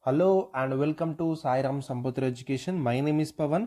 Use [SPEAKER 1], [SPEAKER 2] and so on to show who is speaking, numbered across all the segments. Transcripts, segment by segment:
[SPEAKER 1] Hello and welcome to Sairam సంపూత్ర education. My name is Pavan.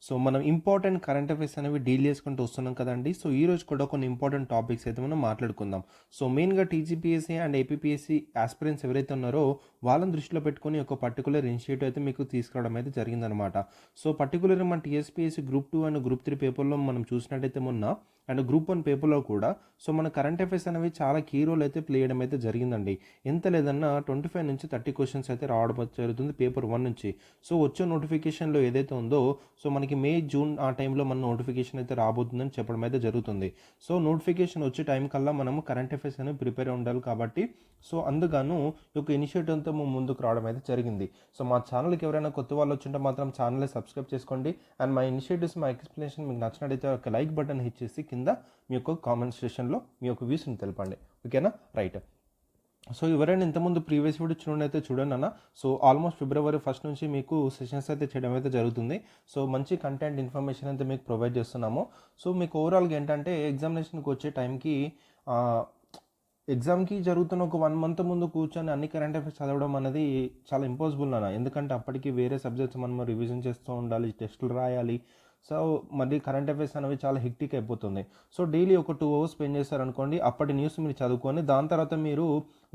[SPEAKER 1] So మనం important current affairs అనేవి deal చేసుకుంటూ వస్తున్నాం కదండి. సో ఈ రోజు కూడా కొన్ని ఇంపార్టెంట్ టాపిక్స్ అయితే మనం మాట్లాడుకుందాం. సో మెయిన్గా టీజీపీఎస్సీ అండ్ ఏపీపీఎస్సీ ఆస్పిరెంట్స్ ఎవరైతే ఉన్నారో వాళ్ళని దృష్టిలో పెట్టుకొని ఒక పర్టికులర్ ఇనిషియేటివ్ అయితే మీకు తీసుకురావడం అయితే జరిగిందనమాట. సో పర్టికులర్గా మన టీఎస్పీఎస్సీ గ్రూప్ 2 అండ్ గ్రూప్ 3 పేపర్లో మనం చూసినట్టయితే మొన్న అండ్ గ్రూప్ 1 పేపర్లో కూడా సో మన కరెంట్ అఫైర్స్ అనేవి చాలా కీ రోల్ అయితే ప్లే చేయడం అయితే జరిగిందండి. ఎంత లేదన్నా 25 నుంచి 30 క్వశ్చన్స్ అయితే రావడం జరుగుతుంది పేపర్ 1 నుంచి. సో వచ్చే నోటిఫికేషన్లో ఏదైతే ఉందో సో మనకి మే జూన్ ఆ టైంలో మన నోటిఫికేషన్ అయితే రాబోతుందని చెప్పడం అయితే జరుగుతుంది. సో నోటిఫికేషన్ వచ్చే టైం కల్లా మనము కరెంట్ అఫైర్స్ అనేవి ప్రిపేర్ ఉండాలి కాబట్టి సో అందుగాను ఈ యొక్క ఇనిషియేటివ్తో ముందుకు రావడం అయితే జరిగింది. సో మా ఛానల్కి ఎవరైనా కొత్త వాళ్ళు వచ్చింటే మాత్రం ఛానల్ని సబ్స్క్రైబ్ చేసుకోండి. అండ్ మా ఇనిషియేటివ్స్, మా ఎక్స్ప్లెనేషన్ మీకు నచ్చినట్టయితే ఒక లైక్ బటన్ హిట్ చేసి కింద మీ యొక్క కామెంట్ సెక్షన్లో మీ యొక్క వ్యూస్ని తెలపండి. ఓకేనా, రైట్. సో ఎవరైనా ఇంతకుముందు ప్రీవియస్ వీడియో చూడండి చూడండి అన్న. సో ఆల్మోస్ట్ ఫిబ్రవరి 1 నుంచి మీకు సెషన్స్ అయితే చేయడం అయితే జరుగుతుంది. సో మంచి కంటెంట్ ఇన్ఫర్మేషన్ అయితే మీకు ప్రొవైడ్ చేస్తున్నాము. సో మీకు ఓవరాల్గా ఏంటంటే ఎగ్జామినేషన్కి వచ్చే టైంకి ఎగ్జామ్కి జరుగుతున్న ఒక 1 మంత్ ముందు కూర్చొని అన్ని కరెంట్ అఫైర్స్ చదవడం అనేది చాలా ఇంపాసిబుల్ అన్న. ఎందుకంటే అప్పటికి వేరే సబ్జెక్ట్స్ మనం రివిజన్ చేస్తూ ఉండాలి, టెస్టులు రాయాలి. సో మళ్ళీ కరెంట్ అఫైర్స్ అనేవి చాలా హెక్టిక్ అయిపోతుంది. సో డైలీ ఒక 2 అవర్స్ స్పెండ్ చేస్తారనుకోండి, అప్పటి న్యూస్ మీరు చదువుకొని దాని తర్వాత మీరు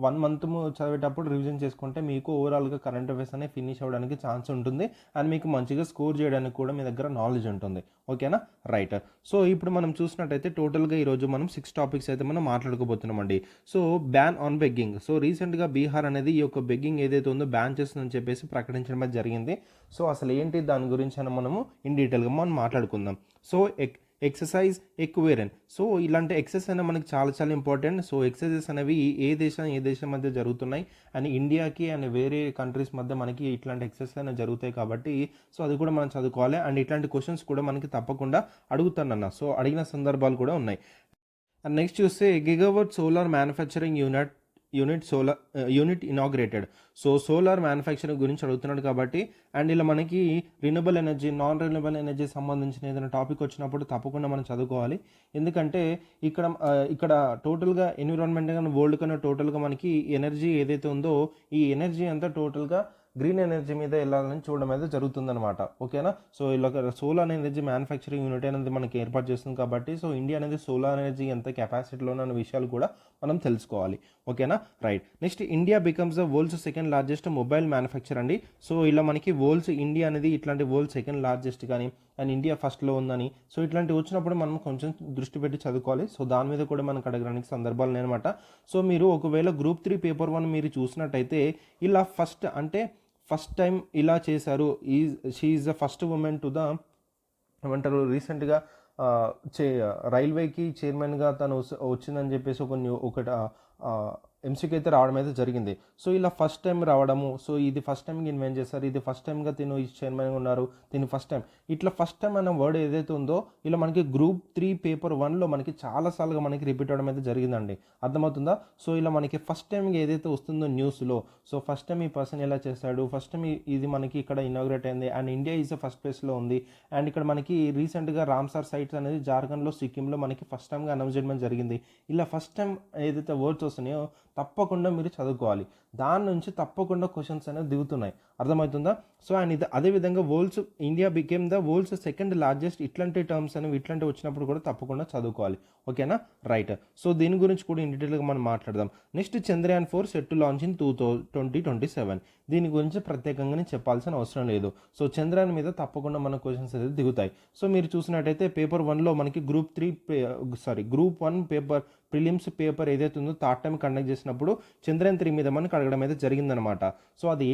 [SPEAKER 1] 1 మంత్ చదివేటప్పుడు రివిజన్ చేసుకుంటే మీకు ఓవరాల్గా కరెంట్ అఫైర్స్ అనేవి ఫినిష్ అవ్వడానికి ఛాన్స్ ఉంటుంది. అండ్ మీకు మంచిగా స్కోర్ చేయడానికి కూడా మీ దగ్గర నాలెడ్జ్ ఉంటుంది. ఓకేనా, రైట్. సో ఇప్పుడు మనం చూసినట్టయితే టోటల్గా ఈరోజు మనం 6 టాపిక్స్ అయితే మనం మాట్లాడుకోబోతున్నామండి. So ban on begging. So రీసెంట్గా బీహార్ అనేది ఈ యొక్క బెగ్గింగ్ ఏదైతే ఉందో బ్యాన్ చేస్తుందని చెప్పేసి ప్రకటించడం జరిగింది. సో అసలు ఏంటి దాని గురించి అని మనము ఇన్ డీటెయిల్గా మనం మాట్లాడుకుందాం. So exercise Ekuverin. సో ఇలాంటి ఎక్సర్సైజ్ అనేవి మనకి చాలా చాలా ఇంపార్టెంట్. సో ఎక్సర్సైజెస్ అనేవి ఏ దేశం మధ్య జరుగుతున్నాయి అండ్ ఇండియాకి అండ్ వేరే కంట్రీస్ మధ్య మనకి ఇట్లాంటి ఎక్సర్సైజ్ అనేవి జరుగుతాయి కాబట్టి సో అది కూడా మనం చదువుకోవాలి. అండ్ ఇట్లాంటి క్వశ్చన్స్ కూడా మనకి తప్పకుండా అడుగుతానన్న. సో అడిగిన సందర్భాలు కూడా ఉన్నాయి. అండ్ నెక్స్ట్ చూస్తే gigawatt solar manufacturing unit inaugurated. So solar manufacturing గురించి అడుగుతున్నాడు కాబట్టి అండ్ ఇలా మనకి renewable energy, non renewable energy సంబంధించిన ఏదైనా టాపిక్ వచ్చినప్పుడు తప్పకుండా మనం చదువుకోవాలి. ఎందుకంటే ఇక్కడ టోటల్గా ఎన్విరాన్మెంట్ కానీ వరల్డ్ కన్నా టోటల్గా మనకి ఎనర్జీ ఏదైతే ఉందో ఈ ఎనర్జీ అంతా టోటల్గా గ్రీన్ ఎనర్జీ మీద వెళ్ళాలని చూడడం అయితే జరుగుతుందన్నమాట. ఓకేనా. సో ఇలా సోలార్ ఎనర్జీ మ్యానుఫ్యాక్చరింగ్ యూనిట్ అనేది మనకి ఏర్పాటు చేస్తుంది కాబట్టి సో ఇండియా అనేది సోలార్ ఎనర్జీ ఎంత కెపాసిటీలో ఉన్న విషయాలు కూడా మనం తెలుసుకోవాలి. ఓకేనా, right. Next India becomes the world's second largest mobile manufacture అండి. సో ఇలా మనకి ఇండియా అనేది ఇట్లాంటి వరల్డ్ సెకండ్ లార్జెస్ట్ కానీ అండ్ ఇండియా ఫస్ట్లో ఉందని సో ఇట్లాంటివి వచ్చినప్పుడు మనం కొంచెం దృష్టి పెట్టి చదువుకోవాలి. సో దాని మీద కూడా మనకు అడగడానికి సందర్భాలు అనమాట. సో మీరు ఒకవేళ గ్రూప్ 3 పేపర్ 1 మీరు చూసినట్టయితే ఇలా ఫస్ట్ టైం ఇలా చేశారు. She is the first women to the ఏమంటారు రీసెంట్గా రైల్వేకి చైర్మన్గా తను వచ్చిందని చెప్పేసి ఒకటి ఎంసీకి అయితే రావడం అయితే జరిగింది. సో ఇలా ఫస్ట్ టైం రావడము, సో ఇది ఫస్ట్ టైంకి ఇన్వెంట్ చేస్తారు, ఇది ఫస్ట్ టైంగా తిను చైర్మన్గా ఉన్నారు, దీని ఫస్ట్ టైం ఇట్లా ఫస్ట్ టైం అనే వర్డ్ ఏదైతే ఉందో ఇలా మనకి గ్రూప్ 3 పేపర్ 1లో మనకి చాలాసార్లుగా మనకి రిపీట్ అవ్వడం అయితే జరిగిందండి. అర్థమవుతుందా. సో ఇలా మనకి ఫస్ట్ టైంకి ఏదైతే వస్తుందో న్యూస్లో సో ఫస్ట్ టైం ఈ పర్సన్ ఎలా చేశాడు, ఫస్ట్ టైం ఇది మనకి ఇక్కడ ఇనాగ్రేట్ అయింది అండ్ ఇండియా ఈజ్ ఫస్ట్ ప్లేస్లో ఉంది. అండ్ ఇక్కడ మనకి రీసెంట్గా రామ్సార్ సైట్స్ అనేది జార్ఖండ్లో, సిక్కింలో మనకి ఫస్ట్ టైంగా అనౌన్స్ చేయడం జరిగింది. ఇలా ఫస్ట్ టైం ఏదైతే వర్డ్స్ వస్తున్నాయో తప్పకుండా మీరు చదువుకోవాలి. దాని నుంచి తప్పకుండా క్వశ్చన్స్ అనేవి దిగుతున్నాయి. అర్థమవుతుందా. సో అండ్ అదేవిధంగా India became the world's second largest ఇట్లాంటి టర్మ్స్ అనేవి ఇట్లాంటివి వచ్చినప్పుడు కూడా తప్పకుండా చదువుకోవాలి. ఓకేనా, రైట్. సో దీని గురించి కూడా ఇన్ డీటెయిల్గా మనం మాట్లాడదాం. Next Chandrayaan 4 set to launch in 2027. దీని గురించి ప్రత్యేకంగా నేను చెప్పాల్సిన అవసరం లేదు. సో చంద్రయాన్ మీద తప్పకుండా మన క్వశ్చన్స్ అయితే దిగుతాయి. సో మీరు చూసినట్టయితే పేపర్ 1లో మనకి గ్రూప్ 1 పేపర్ ప్రిలిమ్స్ పేపర్ ఏదైతే ఉందో థర్డ్ టైం కండక్ట్ చేసినప్పుడు చంద్రయాన్ 3 మీద మనకు అడగడం అయితే జరిగిందనమాట. సో అది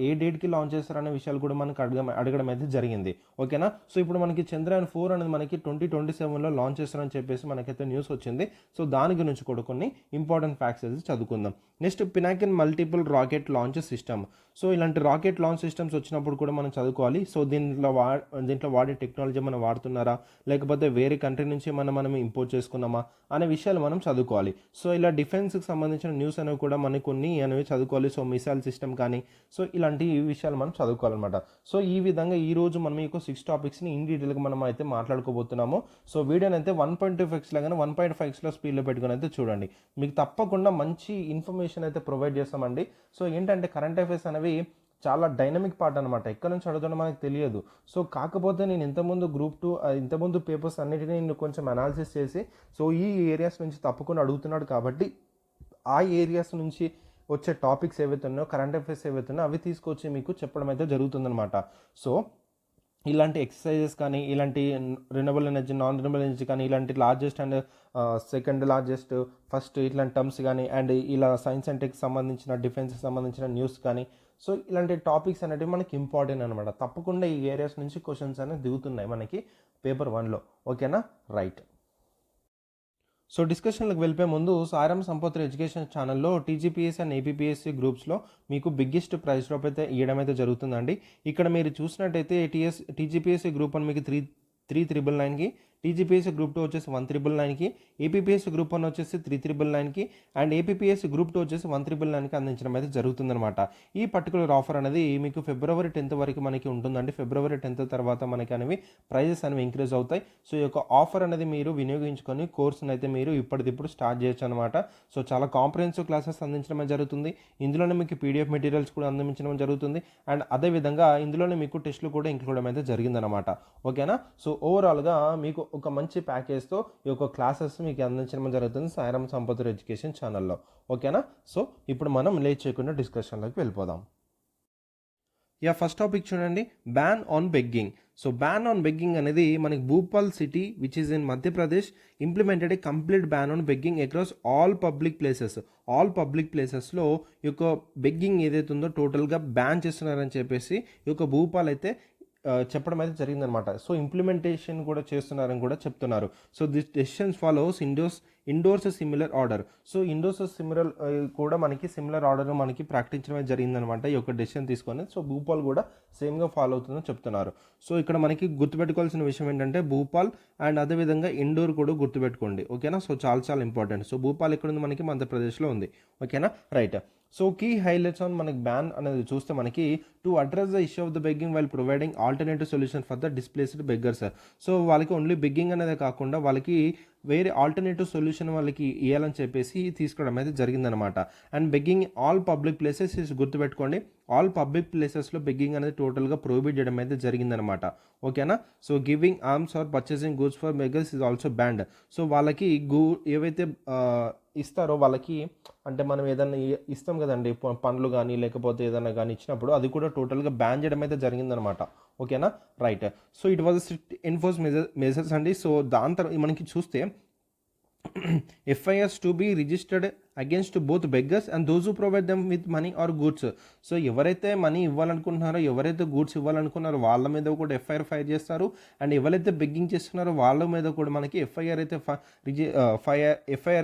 [SPEAKER 1] ఏ డేట్కి లాంచ్ చేస్తారనే విషయాలు కూడా మనకు అడగడం అయితే జరిగింది. ఓకేనా. సో ఇప్పుడు మనకి చంద్రయాన్ 4 అనేది మనకి 2027లో లాంచ్ చేస్తారని చెప్పేసి మనకైతే న్యూస్ వచ్చింది. సో దాని గురించి కూడా కొన్ని ఇంపార్టెంట్ ఫ్యాక్ట్స్ అయితే చదువుకుందాం. Next Pinaka multiple rocket launch system. So ఇలాంటి రాకెట్ లాంచ్ సిస్టమ్స్ వచ్చినప్పుడు కూడా మనం చదువుకోవాలి. సో దీంట్లో వాడే టెక్నాలజీ మనం వాడుతున్నారా లేకపోతే వేరే కంట్రీ నుంచి మనం ఇంపోర్ట్ చేసుకున్నామా అనే విషయాలు మనం చదువుకోవాలి. సో ఇలా డిఫెన్స్కి సంబంధించిన న్యూస్ అనేవి కూడా మనకి కొన్ని అనేవి చదువుకోవాలి. సో మిసైల్ సిస్టమ్ కానీ సో ఇలాంటి విషయాలు మనం చదువుకోవాలన్నమాట. సో ఈ విధంగా ఈరోజు మనం ఈ 6 టాపిక్స్ని ఇన్ డీటెయిల్గా మనం అయితే మాట్లాడుకోబోతున్నాము. సో వీడియోని అయితే 1.2x లాగానే 1.5xలో స్పీడ్లో పెట్టుకుని అయితే చూడండి. మీకు తప్పకుండా మంచి ఇన్ఫర్మేషన్ అయితే ప్రొవైడ్ చేస్తామండి. సో ఏంటంటే కరెంట్ అఫైర్స్ అనేవి చాలా డైనమిక్ పార్ట్ అనమాట. ఎక్కడి నుంచి అడుగుతాడో మనకు తెలియదు. సో కాకపోతే నేను ఇంతకుముందు గ్రూప్ 2 ఇంతకుముందు పేపర్స్ అన్నిటిని నేను కొంచెం అనాలిసిస్ చేసి సో ఈ ఏరియాస్ నుంచి తప్పకుండా అడుగుతున్నాడు కాబట్టి ఆ ఏరియాస్ నుంచి వచ్చే టాపిక్స్ ఏవైతే ఉన్నాయో, కరెంట్ అఫైర్స్ ఏవైతే ఉన్నాయో అవి తీసుకొచ్చి మీకు చెప్పడం అయితే జరుగుతుందన్నమాట. సో ఇలాంటి ఎక్సర్సైజెస్ కానీ, ఇలాంటి renewable energy, non renewable energy కానీ, ఇలాంటి largest and second largest, first ఇట్లాంటి టర్మ్స్ కానీ, అండ్ ఇలా సైన్స్ అండ్ టెక్ సంబంధించిన, డిఫెన్స్కి సంబంధించిన న్యూస్ కానీ, సో ఇలాంటి టాపిక్స్ అనేవి మనకి ఇంపార్టెంట్ అనమాట. తప్పకుండా ఈ ఏరియాస్ నుంచి క్వశ్చన్స్ అనేవి దిగుతున్నాయి మనకి పేపర్ 1లో. ఓకేనా, రైట్. సో డిస్కషన్లకు వెళ్ళిపోయే ముందు సాయిరామ్ సంపత్రి ఎడ్యుకేషన్ ఛానల్లో టీజీపీఎస్సీ అండ్ ఏపీపీఎస్సీ గ్రూప్స్లో మీకు బిగ్గెస్ట్ ప్రైజ్ డ్రాప్ అయితే ఇవ్వడం అయితే జరుగుతుందండి. ఇక్కడ మీరు చూసినట్టయితే టీజీపీఎస్సీ గ్రూప్ 1 మీకు 3,999కి, టీజీపీఎస్సీ గ్రూప్ 2 వచ్చేసి 1,999కి, ఏపీపీఎస్సీ గ్రూప్ 1 వచ్చేసి 3,999కి, అండ్ ఏపీపీఎస్సీ గ్రూప్ 2 వచ్చేసి 1,999కి అందించడం అయితే జరుగుతుందన్నమాట. ఈ పర్టికులర్ ఆఫర్ అనేది మీకు ఫిబ్రవరి 10th వరకు మనకి ఉంటుందండి. ఫిబ్రవరి 10th తర్వాత మనకి అనేవి ప్రైజెస్ అనేవి ఇంక్రీజ్ అవుతాయి. సో ఈ యొక్క ఆఫర్ అనేది మీరు వినియోగించుకొని కోర్సును అయితే మీరు ఇప్పటికిప్పుడు స్టార్ట్ చేయొచ్చు అనమాట. సో చాలా కాంప్రహెన్సివ్ క్లాసెస్ అందించడం జరుగుతుంది. ఇందులోనే మీకు పీడిఎఫ్ మెటీరియల్స్ కూడా అందించడం జరుగుతుంది. అండ్ అదేవిధంగా ఇందులోనే మీకు టెస్టులు కూడా ఇంక్లూడ్ అయితే జరిగిందనమాట. ఓకేనా. సో ఓవరాల్గా మీకు ఒక మంచి ప్యాకేజ్తో ఈ యొక్క క్లాసెస్ మీకు అందించడం జరుగుతుంది సాయిరామ్ సంపత్రి ఎడ్యుకేషన్ ఛానల్లో. ఓకేనా. సో ఇప్పుడు మనం లేట్ చేయకుండా డిస్కషన్లోకి వెళ్ళిపోదాం. ఫస్ట్ టాపిక్ చూడండి, ban on begging. So ban on begging అనేది మనకి Bhupal city which is in Madhya Pradesh implemented A complete ban on begging across all public places. All public ప్లేసెస్లో ఈ యొక్క బెగ్గింగ్ ఏదైతే ఉందో టోటల్గా బ్యాన్ చేస్తున్నారని చెప్పేసి ఈ యొక్క భూపాల్ అయితే చెప్పడం అయితే జరిగిందనమాట. సో ఇంప్లిమెంటేషన్ కూడా చేస్తున్నారని కూడా చెప్తున్నారు. So this decisions follows indoors similar order. So indoors similar కూడా మనకి సిమిలర్ ఆర్డర్ మనకి ప్రకటించడం జరిగిందనమాట ఈ యొక్క డెసిషన్ తీసుకొని. సో భూపాల్ కూడా సేమ్గా ఫాలో అవుతుందని చెప్తున్నారు. సో ఇక్కడ మనకి గుర్తుపెట్టుకోవాల్సిన విషయం ఏంటంటే భూపాల్ అండ్ అదేవిధంగా ఇండోర్ కూడా గుర్తుపెట్టుకోండి. ఓకేనా. సో చాలా ఇంపార్టెంట్. సో భూపాల్ ఎక్కడ ఉంది, మనకి మధ్యప్రదేశ్లో ఉంది. ఓకేనా, right. So key highlights on మనకి బ్యాన్ అనేది చూస్తే మనకి to address the issue of the begging while providing alternative solution for the displaced beggars. So వాళ్ళకి ఓన్లీ బెగ్గింగ్ అనేది కాకుండా వాళ్ళకి వేరే ఆల్టర్నేటివ్ సొల్యూషన్ వాళ్ళకి ఇవ్వాలని చెప్పేసి తీసుకోవడం అయితే జరిగిందనమాట. And begging all public places గుర్తుపెట్టుకోండి, ఆల్ పబ్లిక్ ప్లేసెస్లో బెగ్గింగ్ అనేది టోటల్గా ప్రొహిబిట్ చేయడం అయితే జరిగిందనమాట. ఓకేనా. So giving alms or purchasing goods for beggars is also banned. So వాళ్ళకి ఏవైతే ఇస్తారో వాళ్ళకి, అంటే మనం ఏదైనా ఇస్తాం కదండి, పండ్లు కానీ లేకపోతే ఏదైనా కానీ ఇచ్చినప్పుడు అది కూడా టోటల్గా బ్యాన్ చేయడం అయితే జరిగిందనమాట. ఓకేనా, right. So it was strict enforce measures అండి. సో దాని తర్వాత మనకి చూస్తే FIRs to be registered against both beggars and those who provide them with money or goods. So ఎవరైతే మనీ ఇవ్వాలనుకుంటున్నారో, ఎవరైతే గూడ్స్ ఇవ్వాలనుకున్నారో వాళ్ళ మీద కూడా FIR ఫైర్ చేస్తారు. అండ్ ఎవరైతే బెగ్గింగ్ చేస్తున్నారో వాళ్ళ మీద కూడా మనకి FIR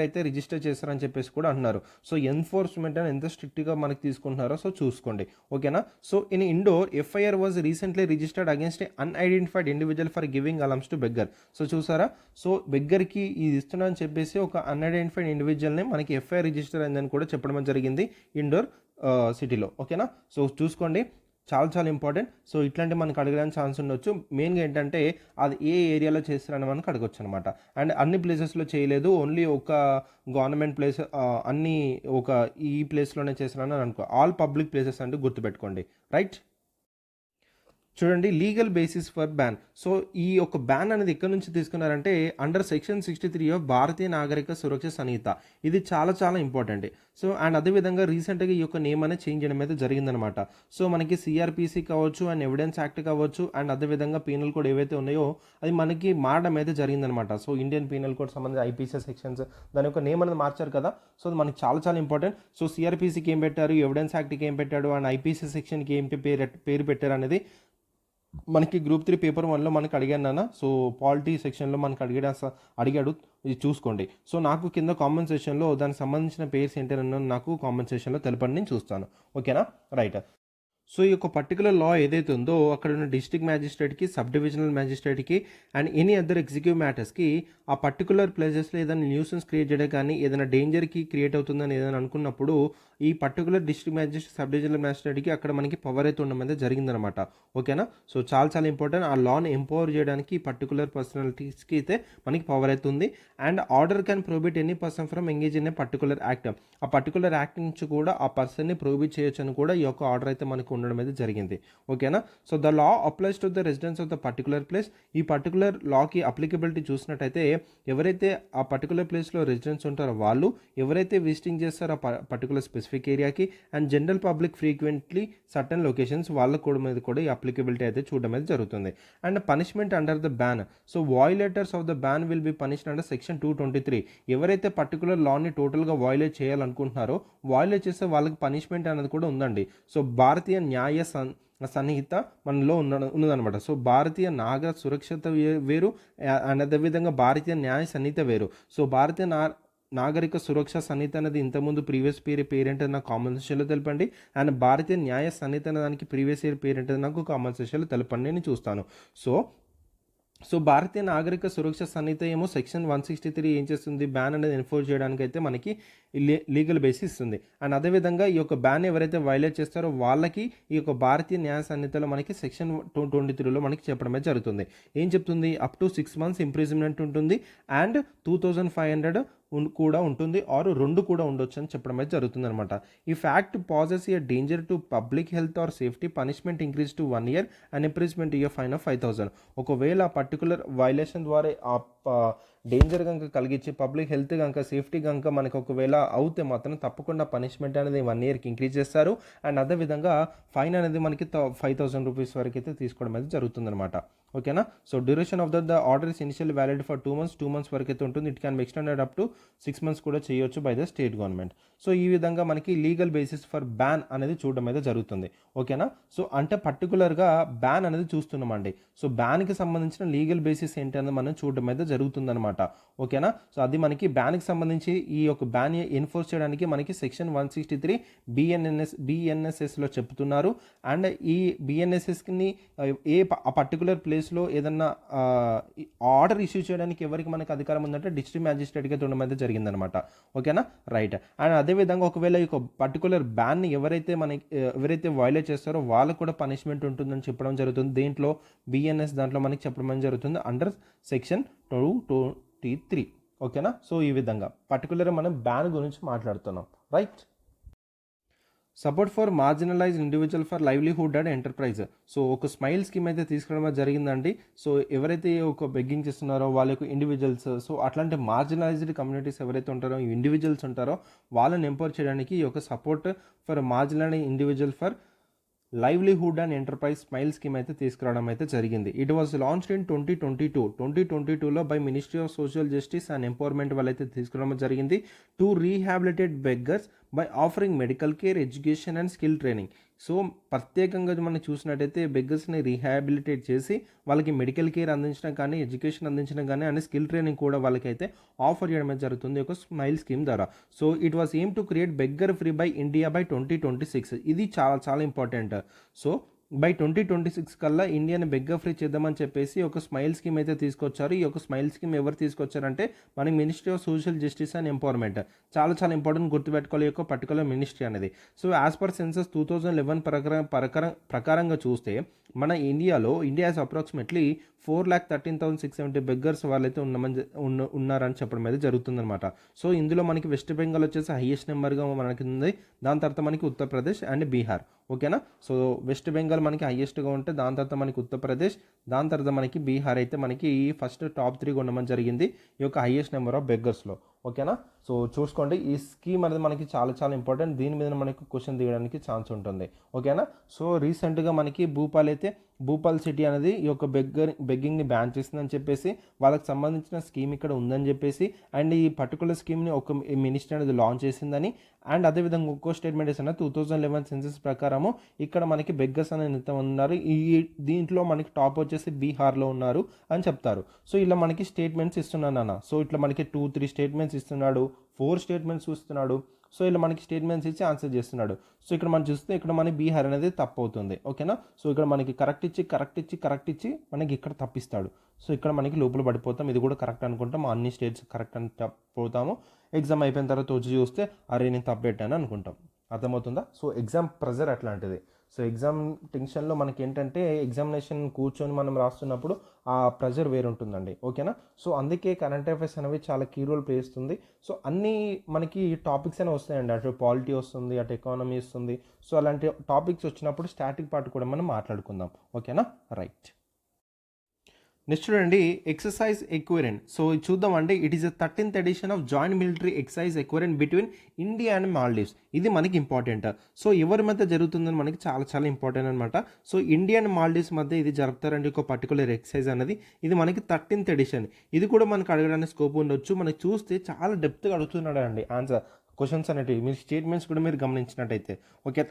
[SPEAKER 1] అయితే రిజిస్టర్ చేస్తారని చెప్పేసి కూడా అంటున్నారు. సో ఎన్ఫోర్స్మెంట్ అని ఎంత స్ట్రిక్ట్గా మనకి తీసుకుంటున్నారో సో చూసుకోండి. ఓకేనా. So in Indore FIR was recently registered against unidentified individual for giving alms to beggar. So చూసారా, సో బెగ్గర్కి ఇది ఇస్తున్నా అని చెప్పేసి ఒక అన్ఐడెంటిఫైడ్ ఇండివిజువల్ని మనకి FIR రిజిస్టర్ అయిందని కూడా చెప్పడం జరిగింది ఇండోర్ సిటీలో. ఓకేనా. సో చూసుకోండి, చాలా ఇంపార్టెంట్. సో ఇట్లాంటి మనకు అడగడానికి ఛాన్స్ ఉండొచ్చు. మెయిన్గా ఏంటంటే అది ఏ ఏరియాలో చేస్తారని మనకు అడగొచ్చు అనమాట. అండ్ అన్ని ప్లేసెస్లో చేయలేదు, ఓన్లీ ఒక గవర్నమెంట్ ప్లేస్ అన్ని ఒక ఈ ప్లేస్లోనే చేస్తారని అనుకో. ఆల్ పబ్లిక్ ప్లేసెస్ అంటే గుర్తుపెట్టుకోండి, రైట్. చూడండి, legal basis for ban. So ఈ యొక్క బ్యాన్ అనేది ఎక్కడి నుంచి తీసుకున్నారంటే under section 63 of Bharatiya Nagarik సురక్ష సంహిత. ఇది చాలా ఇంపార్టెంట్. సో అండ్ అదేవిధంగా రీసెంట్గా ఈ యొక్క నేమ్ అనేది చేంజ్ చేయడం అయితే జరిగిందనమాట. సో మనకి CRPC కావచ్చు అండ్ ఎవిడెన్స్ యాక్ట్ కావచ్చు అండ్ అదేవిధంగా పీనల్ కోడ్ ఏవైతే ఉన్నాయో అది మనకి మారడం అయితే జరిగిందనమాట. సో ఇండియన్ పీనల్ కోడ్ సంబంధించి IPC సెక్షన్స్ దాని యొక్క నేమ్ అనేది మార్చారు కదా. సో అది మనకి చాలా ఇంపార్టెంట్. సో CRPCకి ఏం పెట్టారు, ఎవిడెన్స్ యాక్ట్కి ఏం పెట్టాడు అండ్ IPC సెక్షన్కి ఏం పేరు పెట్టారు అనేది మనకి గ్రూప్ 3 పేపర్ 1లో మనకు అడిగాను నాన్న. సో పాలిటీ సెక్షన్లో మనకు అడిగాడు, ఇది చూసుకోండి. సో నాకు కింద కామెంట్ సెక్షన్లో దానికి సంబంధించిన పేర్స్ ఏంటన్నా నాకు కామెంట్ సెక్షన్లో తెలపండి, నేను చూస్తాను. ఓకేనా, రైట్. సో ఈ యొక్క పర్టికులర్ లా ఏదైతే ఉందో అక్కడ ఉన్న డిస్ట్రిక్ట్ మ్యాజిస్ట్రేట్కి, సబ్ డివిజనల్ మ్యాజిస్ట్రేట్కి అండ్ ఎనీ అదర్ ఎగ్జిక్యూటివ్ మ్యాటర్స్కి ఆ పర్టికులర్ ప్లేసెస్లో ఏదైనా న్యూసెన్స్ క్రియేట్ చేయడం కానీ ఏదైనా డేంజర్కి క్రియేట్ అవుతుందని ఏదైనా అనుకున్నప్పుడు ఈ particular district magistrate sub divisional మ్యాజిస్ట్రేట్కి అక్కడ మనకి పవర్ అయితే ఉండడం అయితే జరిగిందనమాట. ఓకేనా. సో చాలా ఇంపార్టెంట్. ఆ లాని ఎంపవర్ చేయడానికి ఈ పర్టికులర్ పర్సనాలిటీస్కి అయితే మనకి పవర్ అయితే ఉంది. And order can prohibit any person from engage in a particular act. ఆ పర్టికులర్ యాక్ట్ నుంచి కూడా ఆ పర్సన్ని ప్రోహిబిట్ చేయొచ్చు అని కూడా ఈ యొక్క ఆర్డర్ అయితే మనకు ఉండడం అయితే జరిగింది. ఓకేనా. So the law applies to the residence of the particular place. ఈ పర్టికులర్ లాకి అప్లికబిలిటీ చూసినట్టయితే ఎవరైతే ఆ పర్టికులర్ ప్లేస్లో రెసిడెన్స్ ఉంటారో వాళ్ళు, ఎవరైతే విజిటింగ్ చేస్తారో ఆ పర్టికులర్ స్పెసిఫిక్ ఏరియాకి, and general public frequently certain locations వాళ్ళ కూడా మీద కూడా ఈ అప్లికబిలిటీ అయితే చూడడం అయితే జరుగుతుంది. And punishment under the ban. So violators of the ban will be punished under section 223. ఎవరైతే పర్టికులర్ లాని టోటల్గా వయోలేట్ చేయాలనుకుంటున్నారో వయోలేట్ చేస్తే వాళ్ళకి పనిష్మెంట్ అనేది కూడా ఉందండి. సో భారతీయ న్యాయ సన్నిహిత మనలో ఉన్నదనమాట. సో భారతీయ నాగరిక సురక్షిత వేరు అండ్ అదేవిధంగా భారతీయ న్యాయ సన్నిహిత వేరు. సో భారతీయ నాగరిక సురక్ష సన్నిహిత అనేది ఇంతకుముందు ప్రీవియస్ పేరెంట్ నాకు కామన్ సెషన్లో తెలపండి. అండ్ భారతీయ న్యాయ సన్నిహిత అనే దానికి ప్రీవియస్ ఇయర్ పేరెంట్ నాకు కామన్ సెషన్లో తెలపండి, నేను చూస్తాను. సో భారతీయ నాగరిక సురక్ష సన్నిహిత ఏమో సెక్షన్ 163 ఏం చేస్తుంది, బ్యాన్ అనేది ఎన్ఫోర్స్ చేయడానికి అయితే మనకి లీగల్ బేసిస్ ఇస్తుంది. అండ్ అదేవిధంగా ఈ యొక్క బ్యాన్ ఎవరైతే వైలేట్ చేస్తారో వాళ్ళకి ఈ యొక్క భారతీయ న్యాయ సన్నిహితలో మనకి సెక్షన్ 223లో మనకి చెప్పడమే జరుగుతుంది. ఏం చెప్తుంది, అప్ టు 6 months ఇంప్రిజన్మెంట్ ఉంటుంది అండ్ 2500 కూడా ఉంటుంది, ఆర్ 2 కూడా ఉండొచ్చు అని చెప్పడం అయితే జరుగుతుంది అనమాట. ఈ fact poses a danger to public health or safety, punishment increase to 1 year and imprisonment year fine of 5,000. ఒకవేళ ఆ పర్టికులర్ వైలేషన్ ద్వారా ఆ డేంజర్ కనుక కలిగించి పబ్లిక్ హెల్త్ కనుక సేఫ్టీ కనుక మనకు ఒకవేళ అవుతే మాత్రం తప్పకుండా పనిష్మెంట్ అనేది 1 yearకి ఇంక్రీజ్ చేస్తారు. అండ్ అదేవిధంగా ఫైన్ అనేది మనకి 5,000 రూపీస్ వరకు అయితే తీసుకోవడం అయితే జరుగుతుందన్నమాట. ఓకేనా. So duration of the order is initial valid for 2 months వరకు అయితే ఉంటుంది. It can be extended up to 6 months కూడా చేయొచ్చు by the state government. So ఈ విధంగా మనకి లీగల్ బేసిస్ ఫర్ బ్యాన్ అనేది చూడడం అయితే జరుగుతుంది. ఓకేనా. సో అంటే పర్టికులర్గా బ్యాన్ అనేది చూస్తున్నామండి. సో బ్యాన్కి సంబంధించిన లీగల్ బేసిస్ ఏంటి అనేది మనం చూడడం అయితే జరుగుతుందన్నమాట. ఓకేనా. సో అది మనకి బ్యాన్కి సంబంధించి ఈ యొక్క బ్యాన్ ఎన్ఫోర్స్ చేయడానికి మనకి సెక్షన్ 163 బిఎన్ఎస్ఎస్లో చెప్తున్నారు. అండ్ ఈ బిఎన్ఎస్ఎస్ని ఆ పర్టికులర్ ప్లేస్లో ఏదన్నా ఆర్డర్ ఇష్యూ చేయడానికి ఎవరికి మనకి అధికారం ఉందంటే డిస్ట్రిక్ట్ మ్యాజిస్ట్రేట్గా ఉండడం అయితే జరిగిందనమాట. ఓకేనా. రైట్. అండ్ అదేవిధంగా ఒకవేళ ఈ పర్టికులర్ బ్యాన్ని ఎవరైతే వైలేట్ చేస్తారో వాళ్ళకు కూడా పనిష్మెంట్ ఉంటుందని చెప్పడం జరుగుతుంది. దేంట్లో బిఎన్ఎస్ దాంట్లో మనకి చెప్పడం జరుగుతుంది అండర్ సెక్షన్ 223. ఓకేనా. సో ఈ విధంగా పర్టికులర్గా మనం బ్యాన్ గురించి మాట్లాడుతున్నాం. Right. Support for marginalised individual for livelihood and enterprise. So ఒక స్మైల్ స్కీమ్ అయితే తీసుకురావడం జరిగిందండి. సో ఎవరైతే ఒక బెగ్గింగ్ చేస్తున్నారో వాళ్ళ యొక్క ఇండివిజువల్స్, సో అట్లాంటి మార్జినలైజ్డ్ కమ్యూనిటీస్ ఎవరైతే ఉంటారో ఈ ఇండివిజువల్స్ ఉంటారో వాళ్ళని ఎంపవర్ చేయడానికి ఈ యొక్క support for marginalised individual for livelihood and enterprise SMILE scheme అయితే తీసుకురావడం అయితే జరిగింది. ఇట్ వాజ్ లాంచ్డ్ ఇన్ 2022లో by ministry of social justice and empowerment వాళ్ళైతే తీసుకురావడం జరిగింది to rehabilitate beggars by offering medical care, education and skill training. So ప్రత్యేకంగా మనం చూసినట్టయితే బెగ్గర్స్ని రీహాబిలిటేట్ చేసి వాళ్ళకి మెడికల్ కేర్ అందించడం కానీ, ఎడ్యుకేషన్ అందించడం కానీ అండ్ స్కిల్ ట్రైనింగ్ కూడా వాళ్ళకైతే ఆఫర్ చేయడం జరుగుతుంది ఒక స్మైల్ స్కీమ్ ద్వారా. So it was aim to create beggar free buy India by 2026. ఇది చాలా ఇంపార్టెంట్. సో బై 2026 కల్లా ఇండియాని బెగ్గర్ ఫ్రీ చేద్దామని చెప్పేసి ఒక స్మైల్ స్కీమ్ అయితే తీసుకొచ్చారు. ఈ యొక్క స్మైల్ స్కీమ్ ఎవరు తీసుకొచ్చారంటే మనకి ministry of social justice and empowerment. చాలా ఇంపార్టెంట్ గుర్తుపెట్టుకోవాలి ఈ యొక్క పర్టికులర్ మినిస్ట్రీ అనేది. సో యాజ్ పర్ సెన్సస్ 2011 ప్రకారంగా చూస్తే మన ఇండియా హాస్ అప్రాక్సిమేట్లీ 4,13,670 బెగ్గర్స్ వాళ్ళైతే ఉన్నారని చెప్పడం అయితే జరుగుతుందన్నమాట. సో ఇందులో మనకి వెస్ట్ బెంగాల్ వచ్చేసి హైయెస్ట్ నెంబర్గా మనకి ఉంది. దాని తర్వాత మనకి ఉత్తరప్రదేశ్ అండ్ బీహార్. ఓకేనా. సో వెస్ట్ బెంగాల్ మనకి హైయెస్ట్గా ఉంటే దాని తర్వాత మనకి ఉత్తరప్రదేశ్, దాని తర్వాత మనకి బీహార్ అయితే మనకి ఫస్ట్ టాప్ 3 ఉండమని జరిగింది ఈ యొక్క హైయెస్ట్ నెంబర్ ఆఫ్ బెగ్గర్స్లో. ఓకేనా. సో చూసుకోండి ఈ స్కీమ్ అనేది మనకి చాలా ఇంపార్టెంట్. దీని మీద మనకి క్వశ్చన్ దిగడానికి ఛాన్స్ ఉంటుంది. ఓకేనా. సో రీసెంట్గా మనకి భూపాల్ సిటీ అనేది ఈ యొక్క బెగ్గింగ్ని బ్యాన్ చేసిందని చెప్పేసి వాళ్ళకి సంబంధించిన స్కీమ్ ఇక్కడ ఉందని చెప్పేసి అండ్ ఈ పర్టికులర్ స్కీమ్ని ఒక మినిస్టర్ అనేది లాంచ్ చేసిందని అండ్ అదేవిధంగా ఇంకో స్టేట్మెంట్ ఇస్తున్న 2011 సెన్సస్ ప్రకారము ఇక్కడ మనకి బెగ్గర్స్ అనేది ఎంత ఉన్నారు, దీంట్లో మనకి టాప్ వచ్చేసి బీహార్లో ఉన్నారు అని చెప్తారు. సో ఇలా మనకి స్టేట్మెంట్స్ ఇస్తున్నాను అన్న. సో ఇట్లా మనకి 2-3 స్టేట్మెంట్స్ ఇస్తున్నాడు, 4 స్టేట్మెంట్స్ ఇస్తున్నాడు. సో ఇలా మనకి స్టేట్మెంట్స్ ఇచ్చి ఆన్సర్ చేస్తున్నాడు. సో ఇక్కడ మనం చూస్తే ఇక్కడ మనకి బీహార్ అనేది తప్పు అవుతుంది. ఓకేనా. సో ఇక్కడ మనకి కరెక్ట్ ఇచ్చి మనకి ఇక్కడ తప్పిస్తాడు. సో ఇక్కడ మనకి లోపల పడిపోతాం. ఇది కూడా కరెక్ట్ అనుకుంటాం, అన్ని స్టేట్స్ కరెక్ట్ అని పోతాము. ఎగ్జామ్ అయిపోయిన తర్వాత వచ్చి చూస్తే అరే నేను తప్పు పెట్టాను అనుకుంటాం. అర్థమవుతుందా? సో ఎగ్జామ్ ప్రెజర్ అట్లాంటిది. సో ఎగ్జామ్ టెన్షన్లో మనకి ఏంటంటే ఎగ్జామినేషన్ కూర్చొని మనం రాస్తున్నప్పుడు ఆ ప్రెజర్ వేరుంటుందండి. ఓకేనా? సో అందుకే కరెంట్ అఫైర్స్ అనేవి చాలా కీ రోల్ ప్లే చేస్తుంది. సో అన్నీ మనకి టాపిక్స్ అనేవి వస్తాయండి. అటు పాలిటీ వస్తుంది, అటు ఎకానమీ వస్తుంది. సో అలాంటి టాపిక్స్ వచ్చినప్పుడు స్టాటిక్ పార్ట్ కూడా మనం మాట్లాడుకుందాం. ఓకేనా? రైట్. నెక్స్ట్ చూడండి, ఎక్సర్సైజ్ ఎక్విరెంట్. సో ఇది చూద్దామండి. It is 13th edition of joint military exercise Ekuverin between India and Maldives. ఇది మనకి ఇంపార్టెంట్. సో ఎవరి మధ్య జరుగుతుందని మనకి చాలా చాలా ఇంపార్టెంట్ అనమాట. సో ఇండియా అండ్ మాల్దీవ్స్ మధ్య ఇది జరుపుతారండి ఒక పర్టికులర్ ఎక్సర్సైజ్ అనేది. ఇది మనకి 13th ఎడిషన్. ఇది కూడా మనకు అడగడానికి స్కోప్ ఉండొచ్చు. మనకి చూస్తే చాలా డెప్త్గా అడుగుతున్నాడు అండి ఆన్సర్ క్వశ్చన్స్ అనేటివి. మీ స్టేట్మెంట్స్ కూడా మీరు గమనించినట్టయితే. Okay,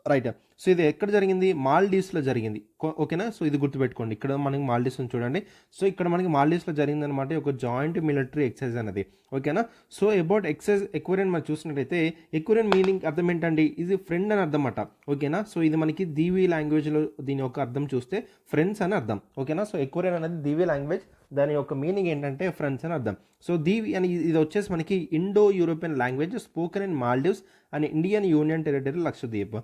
[SPEAKER 1] right. సో ఇది ఎక్కడ జరిగింది? మాల్దీవ్స్లో జరిగింది. ఓకేనా? సో ఇది గుర్తుపెట్టుకోండి. ఇక్కడ మనకి మాల్దీవ్స్ చూడండి. సో ఇక్కడ మనకి మాల్దీవ్స్లో జరిగింది అనమాట ఒక జాయింట్ మిలిటరీ ఎక్సర్సైజ్ అనేది. ఓకేనా? సో అబౌట్ ఎక్సర్సైజ్ ఎక్విరెంట్ మనం చూసినట్టయితే ఎక్విరెంట్ మీనింగ్ అర్థం ఏంటండి? ఇది ఫ్రెండ్ అని అర్థం అన్నమాట. ఓకేనా? సో ఇది మనకి దీవి లాంగ్వేజ్లో దీని యొక్క అర్థం చూస్తే ఫ్రెండ్స్ అని అర్థం. ఓకేనా? సో ఎక్విరెంట్ అనేది దీవి లాంగ్వేజ్, దాని యొక్క మీనింగ్ ఏంటంటే ఫ్రెండ్స్ అని అర్థం. సో దీవి అని ఇది వచ్చేసి మనకి Indo European language spoken in Maldives and Indian union territory Lakshadweep.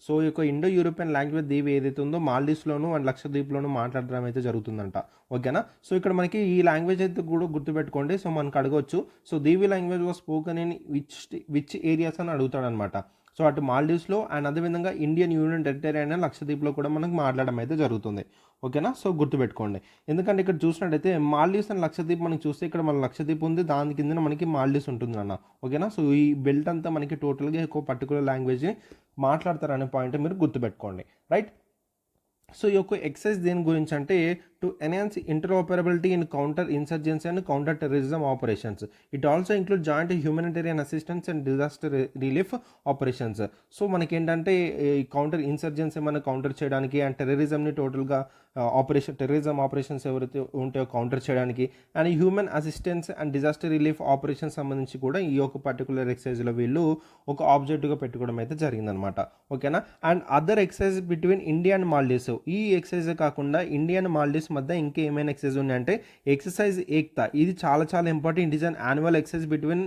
[SPEAKER 1] So ఈ యొక్క ఇండో యూరోపియన్ లాంగ్వేజ్ దీవి ఏదైతే ఉందో మాల్దీవ్స్లోను అండ్ లక్షద్వీప్లోను మాట్లాడడం అయితే జరుగుతుందంట. ఓకేనా? సో ఇక్కడ మనకి ఈ లాంగ్వేజ్ అయితే కూడా గుర్తుపెట్టుకోండి. సో మనకు అడగవచ్చు. So Deevi language was spoken in which areas అని అడుగుతాడనమాట. సో అటు మాల్దీవ్స్లో అండ్ అదేవిధంగా ఇండియన్ యూనియన్ టెరిటరీ అయిన లక్షద్వీప్లో కూడా మనకు మాట్లాడడం అయితే జరుగుతుంది. ఓకేనా? సో గుర్తుపెట్టుకోండి. ఎందుకంటే ఇక్కడ చూసినట్టయితే మాల్దీవ్స్ అండ్ లక్షద్వీప్ మనకి చూస్తే ఇక్కడ మన లక్షద్వీప్ ఉంది, దాని కింద మనకి మాల్దీవ్స్ ఉంటుంది అన్న. ఓకేనా? సో ఈ బెల్ట్ అంతా మనకి టోటల్గా ఒక పర్టికులర్ లాంగ్వేజ్ని మాట్లాడతారనే పాయింట్ మీరు గుర్తుపెట్టుకోండి. రైట్. సో ఈ యొక్క ఎక్సర్సైజ్ దేని గురించి అంటే to enhance interoperability in counter insurgency and counter terrorism operations. It also include joint humanitarian assistance and disaster relief operations. So మనకి ఏంటంటే ఈ కౌంటర్ ఇన్సర్జెన్సీ మనం కౌంటర్ చేయడానికి అండ్ టెర్రరిజంని టోటల్గా టెర్రరిజం ఆపరేషన్స్ ఎవరైతే ఉంటాయో కౌంటర్ చేయడానికి and human assistance and disaster relief operations సంబంధించి కూడా ఈ యొక్క పర్టికులర్ ఎక్సర్సైజ్లో వీళ్ళు ఒక ఆబ్జెక్టివ్గా పెట్టుకోవడం అయితే జరిగిందనమాట. ఓకేనా? And other exercise between India and Maldives. ఈ ఎక్సర్సైజ్ కాకుండా ఇండియా అండ్ మాల్దీవ్స్ మధ్య ఇంకా ఏమైనా ఎక్సర్సైజ్ ఉన్నాయంటే ఎక్సర్సైజ్ ఏక్తా. ఇది చాలా చాలా important. It is an annual exercise between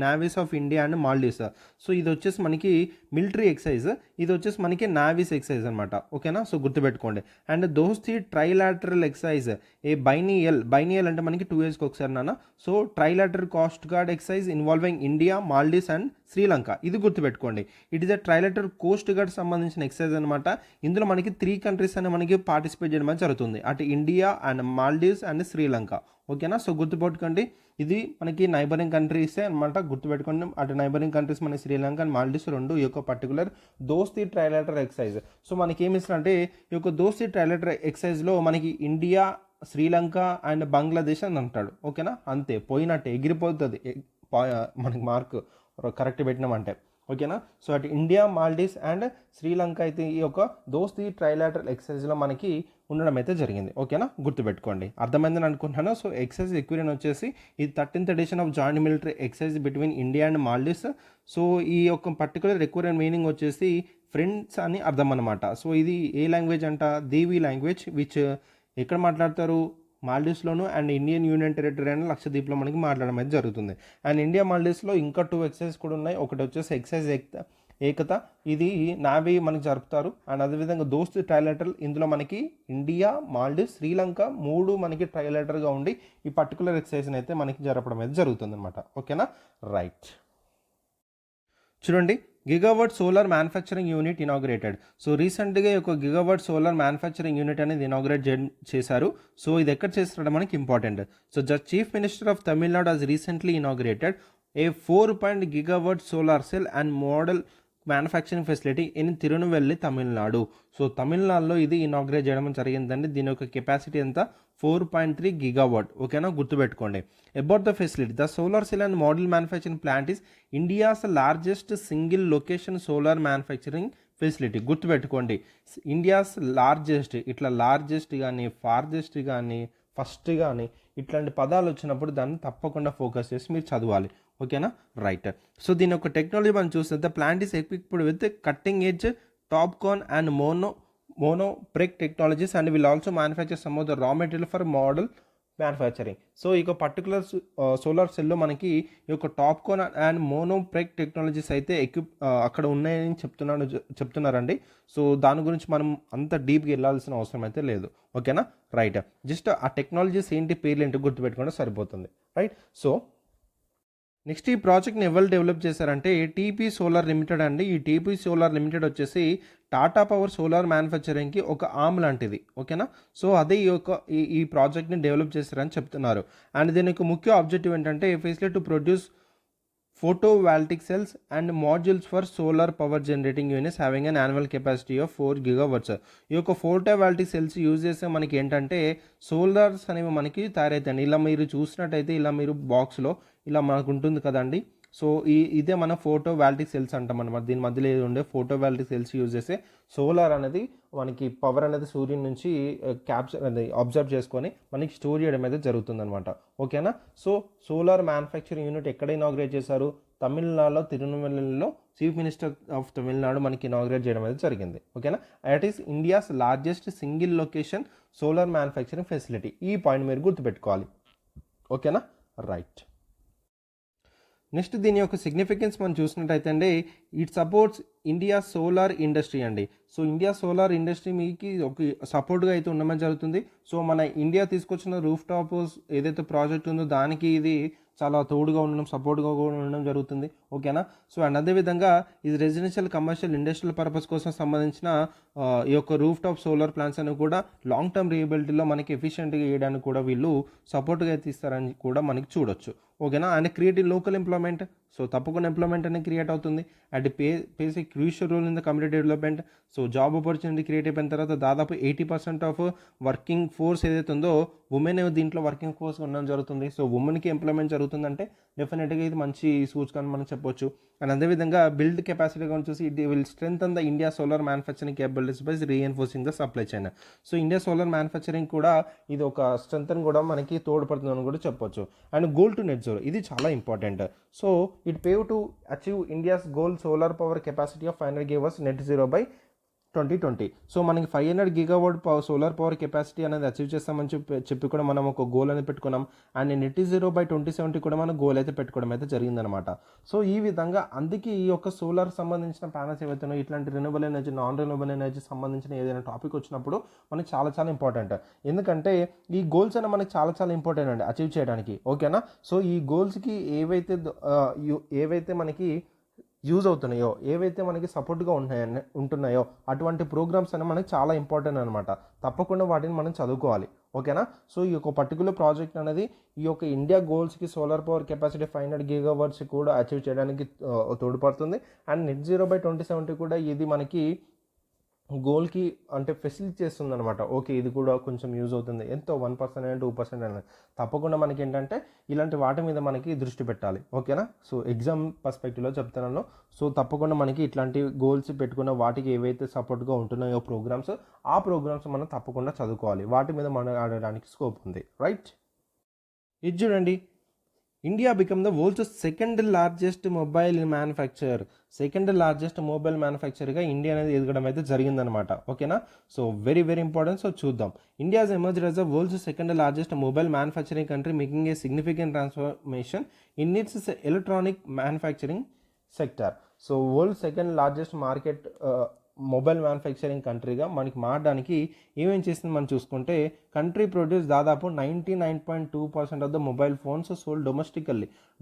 [SPEAKER 1] navies of India and Maldives. So ఇది వచ్చేసి మనకి మిలిటరీ ఎక్సర్సైజ్, ఇది వచ్చేసి మనకి నావీస్ ఎక్సర్సైజ్ అనమాట. ఓకేనా? సో గుర్తుపెట్టుకోండి. అండ్ దోస్తి ట్రైలాటరల్ ఎక్సర్సైజ్ ఏ బైనియల్ అంటే మనకి 2 yearsకి ఒకసారి నాన్న. So trilateral coast guard exercise involving India, Maldives and Sri Lanka. ఇది గుర్తుపెట్టుకోండి. It is a trilateral coast guard సంబంధించిన ఎక్సర్సైజ్ అనమాట. ఇందులో మనకి 3 countries అని మనకి పార్టిసిపేట్ చేయడం జరుగుతుంది. అటు India and Maldives and Sri Lanka. ఓకేనా? సో గుర్తుపెట్టుకోండి. ఇది మనకి నైబరింగ్ కంట్రీసే అనమాట. గుర్తుపెట్టుకోండి. అటు నైబరింగ్ కంట్రీస్ మన శ్రీలంక అండ్ మాల్దీవ్స్ రెండు ఈ యొక్క పర్టికులర్ దోస్తి ట్రైలాటరల్ ఎక్సర్సైజ్. సో మనకి ఏమి ఇస్తారంటే ఈ యొక్క దోస్తి ట్రైలాటరల్ ఎక్సర్సైజ్లో మనకి ఇండియా, శ్రీలంక అండ్ బంగ్లాదేశ్ అని అంటాడు. ఓకేనా? అంతే, పోయినట్టే, ఎగిరిపోతుంది మనకి మార్క్ కరెక్ట్ పెట్టినామంటే. ఓకేనా? సో అటు ఇండియా, మాల్దీవ్స్ అండ్ శ్రీలంక అయితే ఈ యొక్క దోస్తి ట్రైలాటరల్ ఎక్సర్సైజ్లో మనకి ఉండడం అయితే జరిగింది. ఓకేనా? గుర్తుపెట్టుకోండి. అర్థమైందని అనుకుంటున్నాను. సో ఎక్సర్సైజ్ ఎక్విరెంట్ వచ్చేసి ఇది 13th edition of joint military exercise between India and Maldives. So ఈ యొక్క పర్టికులర్ ఎక్విరెంట్ మీనింగ్ వచ్చేసి ఫ్రెండ్స్ అని అర్థం అనమాట. సో ఇది ఏ లాంగ్వేజ్ అంట? దేవి లాంగ్వేజ్ విచ్ ఎక్కడ మాట్లాడతారు? మాల్దీవ్స్లోను అండ్ ఇండియన్ యూనియన్ టెరిటరీ అని లక్షద్వీప్లో మనకి మాట్లాడడం అయితే జరుగుతుంది. అండ్ ఇండియా మాల్దీవ్స్లో ఇంకా 2 ఎక్సర్సైజ్ కూడా ఉన్నాయి. ఒకటి వచ్చేసి ఎక్సర్సైజ్ ఏకత, ఇది నావీ మనకి జరుపుతారు. అండ్ అదేవిధంగా దోస్త్ ట్రైలాటరల్, ఇందులో మనకి ఇండియా, మాల్దీవ్స్, శ్రీలంక 3 మనకి ట్రైలాటరల్గా ఉండి ఈ పర్టికులర్ ఎక్సర్సైజ్ని అయితే మనకి జరపడం అయితే జరుగుతుంది అనమాట. ఓకేనా? రైట్. చూడండి, gigawatt solar manufacturing unit inaugurated. So రీసెంట్గా ఒక గిగావాట్ సోలార్ మ్యానుఫ్యాక్చరింగ్ యూనిట్ అనేది ఇనాగ్రేట్ చేశారు. సో ఇది ఎక్కడ చేస్తారో మనకి important. So chief minister of Tamil Nadu has recently inaugurated A 4 gigawatt solar cell and model manufacturing facility in Tirunelveli, Tamil Nadu. So తమిళనాడులో ఇది ఇనాగ్రేట్ చేయడం జరిగిందండి. దీని యొక్క కెపాసిటీ ఎంత? 4.3 gigawatt. ఓకేనా? గుర్తుపెట్టుకోండి. About the facility, the solar cell and model manufacturing plant is India's largest single location solar manufacturing facility. గుర్తుపెట్టుకోండి. ఇండియాస్ లార్జెస్ట్, ఇట్లా లార్జెస్ట్ కానీ, ఫార్జెస్ట్ కానీ, ఫస్ట్ కానీ ఇట్లాంటి పదాలు వచ్చినప్పుడు దాన్ని తప్పకుండా ఫోకస్ చేసి మీరు చదవాలి. ఓకేనా? రైట్. సో దీని యొక్క టెక్నాలజీ మనం చూస్తే the plant is equipped with cutting edge TOPCon and mono PERC technologies and will also manufacture some of the raw material for model manufacturing. So ఈ యొక్క పర్టికులర్ సోలార్ సెల్లో మనకి ఈ యొక్క టాప్కాన్ అండ్ మోనోప్రెక్ టెక్నాలజీస్ అయితే అక్కడ ఉన్నాయని చెప్తున్నారండి. సో దాని గురించి మనం అంత డీప్గా వెళ్ళాల్సిన అవసరం అయితే లేదు. ఓకేనా, రైట్. జస్ట్ ఆ టెక్నాలజీస్ ఏంటి, పేర్లు ఏంటి గుర్తుపెట్టుకుంటే సరిపోతుంది, రైట్. సో నెక్స్ట్ ఈ ప్రాజెక్ట్ని ఎవరు డెవలప్ చేశారంటే టీపీ సోలార్ లిమిటెడ్ అండి. ఈ టీపీ సోలార్ లిమిటెడ్ వచ్చేసి టాటా పవర్ సోలార్ మ్యానుఫ్యాక్చరింగ్కి ఒక ఆర్మ్ లాంటిది. ఓకేనా, సో అదే ఈ ప్రాజెక్ట్ని డెవలప్ చేశారని చెప్తున్నారు. అండ్ దీనికి ముఖ్య ఆబ్జెక్టివ్ ఏంటంటే facility to produce photovoltaic cells and modules for solar power generating units having an annual capacity of 4 gigawatts. ఈ యొక్క ఫోటోవాల్టిక్ సెల్స్ యూజ్ చేస్తే మనకి ఏంటంటే సోలార్స్ అనేవి మనకి తయారవుతాయండి. ఇలా మీరు చూసినట్టయితే ఇలా మీరు బాక్స్లో ఇలా మనకు ఉంటుంది కదండి. సో ఇదే మన ఫోటోవాల్టిక్ సెల్స్ అంటాం అనమాట. దీని మధ్యలో ఏది ఉండే ఫోటోవాల్టిక్ సెల్స్ యూజ్ చేస్తే సోలార్ అనేది మనకి పవర్ అనేది సూర్యుని నుంచి క్యాప్చర్ అనేది అబ్జర్వ్ చేసుకొని మనకి స్టోర్ చేయడం అయితే జరుగుతుంది అనమాట. ఓకేనా, సో సోలార్ మ్యానుఫ్యాక్చరింగ్ యూనిట్ ఎక్కడ ఇనాగ్రేట్ చేశారు? తమిళనాడులో తిరునెల్వేలిలో చీఫ్ మినిస్టర్ ఆఫ్ తమిళనాడు మనకి ఇనాగ్రేట్ చేయడం అయితే జరిగింది. ఓకేనా, that is India's largest single location solar manufacturing facility. ఈ పాయింట్ మీరు గుర్తుపెట్టుకోవాలి. ఓకేనా, రైట్. నెక్స్ట్ దీని యొక్క సిగ్నిఫికెన్స్ మనం చూసినట్టయితే అండి it supports India solar industry అండి. సో ఇండియా సోలార్ ఇండస్ట్రీ మీకు ఒక సపోర్ట్గా అయితే ఉండమని జరుగుతుంది. సో మన ఇండియా తీసుకొచ్చిన రూఫ్ టాప్ ఏదైతే ప్రాజెక్ట్ ఉందో దానికి ఇది చాలా తోడుగా ఉండడం, సపోర్ట్గా కూడా ఉండడం జరుగుతుంది. ఓకేనా, సో అండ్ అదేవిధంగా ఇది రెసిడెన్షియల్, కమర్షియల్, ఇండస్ట్రియల్ పర్పస్ కోసం సంబంధించిన ఈ యొక్క రూఫ్ టాప్ సోలార్ ప్లాంట్స్ అనేవి కూడా లాంగ్ టర్మ్ రియబిలిటీలో మనకి ఎఫిషియెంట్గా చేయడానికి కూడా వీళ్ళు సపోర్ట్గా అయితే ఇస్తారని కూడా మనకి చూడొచ్చు. ఓకేనా, and creative local employment. So తప్పకుండా ఎంప్లాయ్మెంట్ అనేది క్రియేట్ అవుతుంది. And plays a crucial role in the community development. So job opportunity create అయిపోయిన తర్వాత దాదాపు 80% ఆఫ్ వర్కింగ్ ఫోర్స్ ఏదైతే ఉందో ఉమెన్ దీంట్లో వర్కింగ్ ఫోర్స్ ఉండడం జరుగుతుంది. సో ఉమెన్కి ఎంప్లాయ్మెంట్ జరుగుతుందంటే డెఫినెట్గా ఇది మంచి సూచన మనం చెప్పొచ్చు. అండ్ అదేవిధంగా బిల్డ్ కెపాసిటీ కూడా చూసి it will strengthen the India solar manufacturing capabilities by reinforcing the supply chain. So India solar manufacturing కూడా ఇది ఒక స్ట్రెంగ్త్ కూడా మనకి తోడ్పడుతుందని కూడా చెప్పొచ్చు. And goal to net zero, ఇది చాలా important. So it pave to achieve India's goal solar power capacity of 500 gigawatts net zero by 2020. So మనకి 500 gigawatt సోలార్ పవర్ కెపాసిటీ అనేది అచీవ్ చేస్తామని చెప్పి కూడా మనం ఒక గోల్ అనేది పెట్టుకున్నాం. అండ్ నెట్ జీరో బై 2070 కూడా మనం గోల్ అయితే పెట్టుకోవడం అయితే జరిగిందనమాట. సో ఈ విధంగా అందుకే ఈ యొక్క సోలార్ సంబంధించిన ప్యానల్స్ ఏవైతున్నాయో ఇట్లాంటి renewable energy, non renewable energy సంబంధించిన ఏదైనా టాపిక్ వచ్చినప్పుడు మనకి చాలా చాలా ఇంపార్టెంట్. ఎందుకంటే ఈ గోల్స్ అనేవి మనకి చాలా చాలా ఇంపార్టెంట్ అండి అచీవ్ చేయడానికి. ఓకేనా, సో ఈ గోల్స్కి ఏవైతే మనకి యూజ్ అవుతున్నాయో, ఏవైతే మనకి సపోర్ట్గా ఉంటున్నాయో అటువంటి ప్రోగ్రామ్స్ అనేవి మనకి చాలా ఇంపార్టెంట్ అనమాట. తప్పకుండా వాటిని మనం చదువుకోవాలి. ఓకేనా, సో ఈ యొక్క పర్టికులర్ ప్రాజెక్ట్ అనేది ఈ యొక్క ఇండియా గోల్స్కి సోలార్ పవర్ కెపాసిటీ 500 gigawatts కూడా అచీవ్ చేయడానికి తోడ్పడుతుంది. అండ్ నెట్ జీరో బై 2070 కూడా ఇది మనకి గోల్కి అంటే ఫెసిలిటీ చేస్తుంది అనమాట. ఓకే, ఇది కూడా కొంచెం యూజ్ అవుతుంది. ఎంతో 1% అయినా 2% అయినా తప్పకుండా మనకి ఏంటంటే ఇలాంటి వాటి మీద మనకి దృష్టి పెట్టాలి. ఓకేనా, సో ఎగ్జామ్ పర్స్పెక్టివ్లో చెప్తున్నాను. సో తప్పకుండా మనకి ఇట్లాంటి గోల్స్ పెట్టుకున్న వాటికి ఏవైతే సపోర్ట్గా ఉంటున్నాయో ప్రోగ్రామ్స్, ఆ ప్రోగ్రామ్స్ మనం తప్పకుండా చదువుకోవాలి. వాటి మీద మనం ఆడడానికి స్కోప్ ఉంది, రైట్. ఇది చూడండి, India become the world's second largest mobile మ్యానుఫ్యాక్చర్గా ఇండియా అనేది ఎదగడం అయితే జరిగిందనమాట. ఓకేనా, so very very important. So చూద్దాం. India has emerged as the world's second largest mobile manufacturing country, making a significant transformation in its electronic manufacturing sector. So world second largest market mobile manufacturing కంట్రీగా మనకి మారడానికి ఏమేం చేసింది మనం చూసుకుంటే country produce దాదాపు 99.2% of the mobile phones sold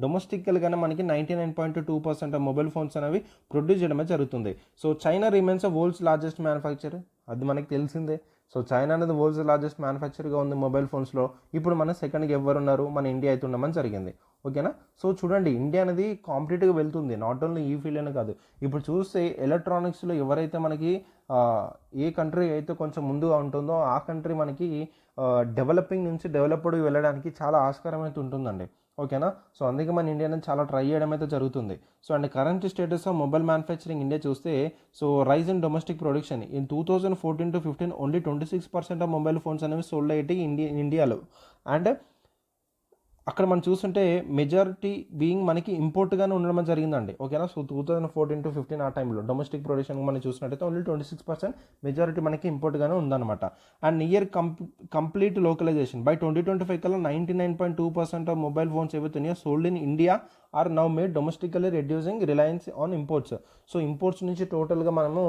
[SPEAKER 1] డొమెస్టికల్గానే మనకి 99.2% ఆఫ్ మొబైల్ ఫోన్స్ అనేవి ప్రొడ్యూస్ చేయడమే జరుగుతుంది. So China remains world's largest manufacture, అది మనకి తెలిసిందే. సో చైనా అనేది వరల్డ్స్ లార్జెస్ట్ మ్యానుఫ్యాక్చర్గా ఉంది మొబైల్ ఫోన్స్లో. ఇప్పుడు మన సెకండ్కి ఎవరున్నారు? మన ఇండియా అయితే ఉండమని జరిగింది. ఓకేనా, సో చూడండి, ఇండియా అనేది కాంపిటేటివ్గా వెళ్తుంది. నాట్ ఓన్లీ ఈ ఫీల్డ్ అనే కాదు, ఇప్పుడు చూస్తే ఎలక్ట్రానిక్స్లో ఎవరైతే మనకి ఏ కంట్రీ అయితే కొంచెం ముందుగా ఉంటుందో ఆ కంట్రీ మనకి డెవలపింగ్ నుంచి డెవలప్డ్ వెళ్ళడానికి చాలా ఆస్కారం అయితే ఉంటుందండి. ఓకేనా, సో అందుకే మన ఇండియా అనేది చాలా ట్రై చేయడం అయితే జరుగుతుంది. So and current status of mobile manufacturing India చూస్తే, so rise in domestic production in 2014 to 15 only 26% of mobile phones అనేవి సోల్డ్ అయితే ఇండియాలో. అండ్ అక్కడ మనం చూస్తుంటే మెజారిటీ బీయింగ్ మనకి ఇంపోర్ట్గానే ఉండడం జరిగిందండి. ఓకేనా. సో 2014-15 ఆ టైంలో డొమెస్టిక్ ప్రొడక్షన్ మనం చూసినట్టయితే ఓన్లీ 26% మెజారిటీ మనకి ఇంపోర్ట్గానే ఉందన్నమాట. And near complete localisation by 2025 కల్లా 99.2% ఆఫ్ మొబైల్ ఫోన్స్ ఏవైతే ఉన్నాయో sold in India are now made domestically reducing reliance on imports. So imports నుంచి టోటల్గా మనము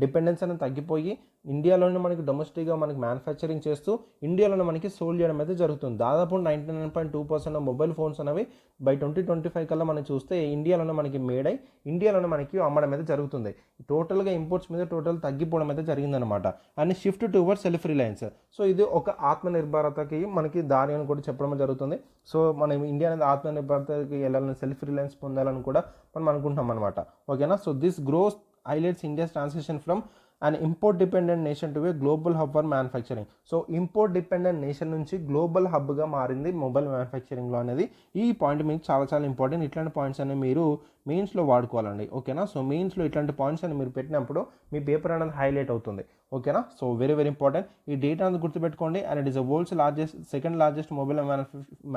[SPEAKER 1] డిపెండెన్స్ అనేది తగ్గిపోయి ఇండియాలోనే మనకి డొమెస్టిక్గా మనకి మ్యానుఫ్యాక్చరింగ్ చేస్తూ ఇండియాలోనే మనకి సోల్డ్ చేయడం అయితే జరుగుతుంది. దాదాపు 99.2% ఆఫ్ మొబైల్ ఫోన్స్ అనేవి బై 2025 కల్లా మనం చూస్తే ఇండియాలోనే మనకి మేడ్ అయి ఇండియాలోనే మనకి అమ్మడం అయితే జరుగుతుంది. టోటల్గా ఇంపోర్ట్స్ మీద టోటల్ తగ్గిపోవడం అయితే జరిగిందనమాట. And shift towards self Reliance. So ఇది ఒక ఆత్మనిర్భరతకి మనకి దారి అని కూడా చెప్పడం జరుగుతుంది. సో మనం ఇండియా అనేది ఆత్మనిర్భరతకి వెళ్ళాలని సెల్ఫ్ రిలయన్స్ పొందాలని కూడా మనం అనుకుంటాం అనమాట. ఓకేనా. So this growth highlights India's transition from and import dependent nation to a global hub for manufacturing. So import dependent nation నుంచి గ్లోబల్ హబ్గా మారింది మొబైల్ మ్యానుఫ్యాక్చరింగ్లో అనేది. ఈ పాయింట్ మీకు చాలా చాలా ఇంపార్టెంట్. ఇట్లాంటి పాయింట్స్ అనేవి మీరు మెయిన్స్లో వాడుకోవాలండి. ఓకేనా. సో మెయిన్స్లో ఇట్లాంటి పాయింట్స్ అని మీరు పెట్టినప్పుడు మీ పేపర్ అనేది హైలైట్ అవుతుంది. ఓకేనా. So very very important. ఈ డేటా అనేది గుర్తుపెట్టుకోండి. And it is the world's second largest mobile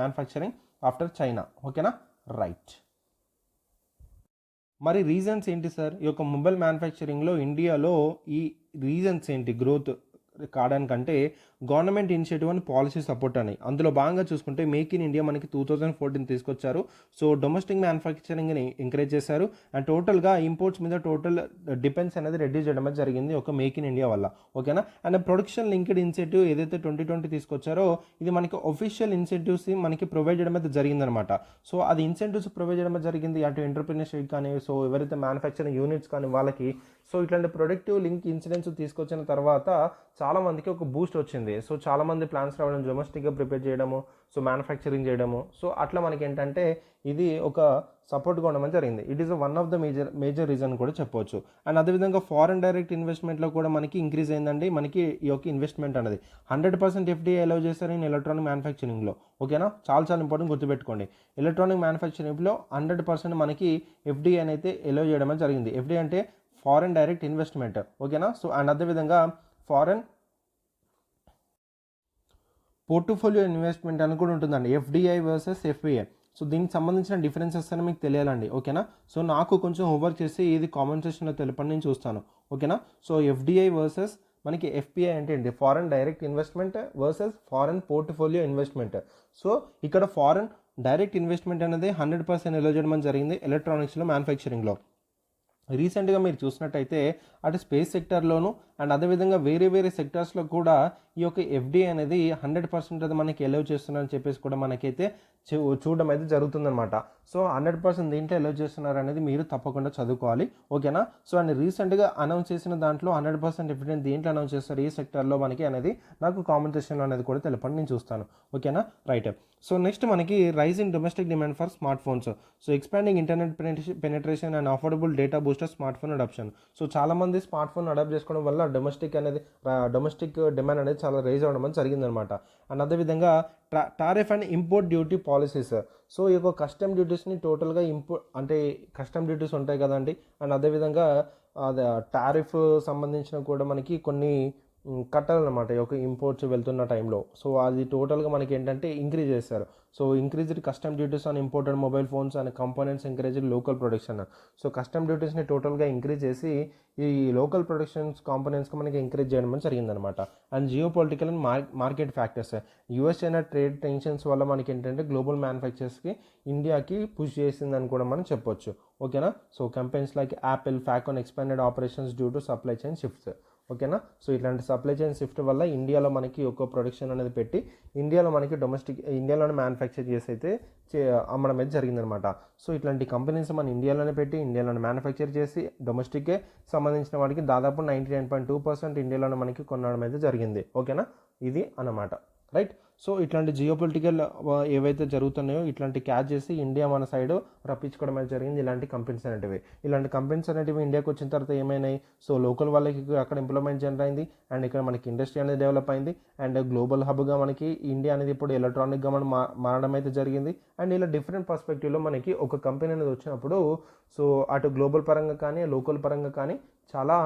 [SPEAKER 1] manufacturing after China. ఓకేనా. రైట్. మరి రీజన్స్ ఏంటి సార్ ఈ యొక్క మొబైల్ మ్యానుఫ్యాక్చరింగ్లో ఇండియాలో ఈ రీజన్స్ ఏంటి గ్రోత్ కావడానికంటే గవర్నమెంట్ ఇనిషియేటివ్ అని పాలసీ సపోర్ట్ అని. అందులో భాగంగా చూసుకుంటే మేక్ ఇన్ ఇండియా మనకి 2014 తీసుకొచ్చారు. సో డొమెస్టిక్ మ్యానుఫ్యాక్చరింగ్ని ఎంకరేజ్ చేశారు. అండ్ టోటల్గా ఇంపోర్ట్స్ మీద టోటల్ డిపెండ్స్ అనేది రెడ్యూస్ చేయడం జరిగింది ఒక మేక్ ఇన్ ఇండియా వల్ల. ఓకేనా. అండ్ ప్రొడక్షన్ లింక్డ్ ఇన్సెంటివ్ ఏదైతే 2020 తీసుకొచ్చారో ఇది మనకి ఒఫిషియల్ ఇన్సెంటివ్స్ మనకి ప్రొవైడ్ చేయడం అయితే జరిగిందనమాట. సో అది ఇన్సెంటివ్స్ ప్రొవైడ్ చేయడం జరిగింది అటు ఎంటర్ప్రినర్షిప్ కానీ సో ఎవరైతే మ్యానుఫ్యాక్చరింగ్ యూనిట్స్ కానీ వాళ్ళకి. సో ఇట్లాంటి ప్రొడక్టివ్ లింక్ ఇన్సిడెంట్స్ తీసుకొచ్చిన తర్వాత చాలామందికి ఒక బూస్ట్ వచ్చింది. సో చాలామంది ప్లాన్స్ రావడం, డొమెస్టిక్గా ప్రిపేర్ చేయడము, సో మ్యానుఫ్యాక్చరింగ్ చేయడము. సో అట్లా మనకి ఏంటంటే ఇది ఒక సపోర్ట్గా ఉండడం జరిగింది. It is one of the major reason కూడా చెప్పవచ్చు. అండ్ అదేవిధంగా ఫారెన్ డైరెక్ట్ ఇన్వెస్ట్మెంట్లో కూడా మనకి ఇంక్రీజ్ అయిందండి. మనకి ఈ యొక్క ఇన్వెస్ట్మెంట్ అనేది 100% ఎఫ్డీఐ అలౌ చేస్తారు ఇన్ ఎలక్ట్రానిక్ మ్యానుఫ్యాక్చరింగ్లో. ఓకేనా. చాలా చాలా ఇంపార్టెంట్ గుర్తుపెట్టుకోండి. ఎలక్ట్రానిక్ మ్యానుఫ్యాక్చరింగ్లో 100% మనకి ఎఫ్డీఐ అయితే అలౌ చేయడం జరిగింది. ఎఫ్డీఐ అంటే ఫారెన్ డైరెక్ట్ ఇన్వెస్ట్మెంట్. ఓకేనా. సో అండ్ అదేవిధంగా ఫారెన్ పోర్ట్ఫోలియో ఇన్వెస్ట్మెంట్ అని కూడా ఉంటుందండి. FDI versus FPI. సో దీనికి సంబంధించిన డిఫరెన్సెస్ అని మీకు తెలియాలండి. ఓకేనా. సో నాకు కొంచెం హోంవర్క్ చేసి ఇది కామెంట్ సెక్షన్లో తెలపండి, నేను చూస్తాను. ఓకేనా. సో ఎఫ్డిఐ వర్సెస్ మనకి ఎఫ్పిఐ అంటే ఏంటి, foreign direct investment versus foreign portfolio investment. So ఇక్కడ ఫారెన్ డైరెక్ట్ ఇన్వెస్ట్మెంట్ అనేది 100% ఎలో చేయడం జరిగింది ఎలక్ట్రానిక్స్లో మ్యానుఫ్యాక్చరింగ్లో. రీసెంట్గా మీరు చూసినట్టయితే అటు స్పేస్ సెక్టర్లోను అండ్ అదేవిధంగా వేరే వేరే సెక్టర్స్లో కూడా ఈ యొక్క ఎఫ్డీఐ అనేది 100% అది మనకి ఎలవ్ చేస్తున్నారని చెప్పేసి కూడా మనకైతే చూడడం అయితే జరుగుతుందన్నమాట. సో 100% దీంట్లో ఎలవ్ చేస్తున్నారు అనేది మీరు తప్పకుండా చదువుకోవాలి. ఓకేనా. సో అండ్ రీసెంట్గా అనౌన్స్ చేసిన దాంట్లో 100% ఎఫ్డీఐ దేంట్లో అనౌన్స్ చేస్తారు ఈ సెక్టర్లో మనకి అనేది నాకు కామెంట్ సెక్షన్లో అనేది కూడా తెలపండి, నేను చూస్తాను. ఓకేనా. రైట్. సో నెక్స్ట్ మనకి rise in domestic demand for smart phones. So expanding internet penetration and affordable data booster smart phone adoption. So చాలామంది స్మార్ట్ ఫోన్ అడాప్ట్ చేసుకోవడం వల్ల డొమెస్టిక్ డిమాండ్ అనేది చాలా రైజ్ అవ్వడం అనేది జరిగిందనమాట. అండ్ అదేవిధంగా tariff and import duty policies. So ఈ యొక్క కస్టమ్ డ్యూటీస్ని టోటల్గా అంటే కస్టమ్ డ్యూటీస్ ఉంటాయి కదండి. అండ్ అదేవిధంగా టారిఫ్ సంబంధించిన కూడా మనకి కొన్ని కట్టాలన్నమాట ఈ యొక్క ఇంపోర్ట్స్ వెళ్తున్న టైంలో. సో అది టోటల్గా మనకి ఏంటంటే ఇంక్రీజ్ చేస్తారు. So increased custom duties on imported mobile phones and components encouraged local production. So custom డ్యూటీస్ని టోటల్గా ఇంక్రీజ్ చేసి ఈ లోకల్ ప్రొడక్షన్స్ కాంపోనెంట్స్కి మనకి ఎంకరేజ్ చేయడం జరిగిందనమాట. And geo political and market factors. US China trade tensions వల్ల మనకి ఏంటంటే గ్లోబల్ మ్యానుఫ్యాక్చర్స్కి ఇండియాకి పుష్ చేసిందని కూడా మనం చెప్పొచ్చు. ఓకేనా. So companies like Apple Foxconn expanded operations due to supply chain shifts. ఓకేనా. సో ఇట్లాంటి సప్లై చైన్ షిఫ్ట్ వల్ల ఇండియాలో మనకి ఒక ప్రొడక్షన్ అనేది పెట్టి ఇండియాలో మనకి ఇండియాలోనే మ్యానుఫ్యాక్చర్ చేసి అయితే అమ్మడం అయితే జరిగిందనమాట. సో ఇట్లాంటి కంపెనీస్ మన ఇండియాలోనే పెట్టి ఇండియాలోనే మ్యానుఫ్యాక్చర్ చేసి డొమెస్టిక్కే సంబంధించిన వాటికి దాదాపు 99.2% ఇండియాలోనే మనకి కొనడం అయితే జరిగింది. ఓకేనా. ఇది అన్నమాట. రైట్. సో ఇట్లాంటి జియోపొలిటికల్ ఏవైతే జరుగుతున్నాయో ఇట్లాంటి క్యాచ్ చేసి ఇండియా మన సైడ్ రప్పించుకోవడం అయితే జరిగింది. ఇలాంటి కంపెనీస్ అనేటివి ఇండియాకి వచ్చిన తర్వాత ఏమైనాయి, సో లోకల్ వాళ్ళకి అక్కడ ఇంప్లిమెంట్ జనరేట్ అయింది. అండ్ ఇక్కడ మనకి ఇండస్ట్రీ అనేది డెవలప్ అయింది. అండ్ గ్లోబల్ హబ్గా మనకి ఇండియా అనేది ఇప్పుడు ఎలక్ట్రానిక్గా మనం మారడం అయితే జరిగింది. అండ్ ఇలా డిఫరెంట్ పర్స్పెక్టివ్లో మనకి ఒక కంపెనీ అనేది వచ్చినప్పుడు సో అటు గ్లోబల్ పరంగా కానీ లోకల్ పరంగా కానీ చాలా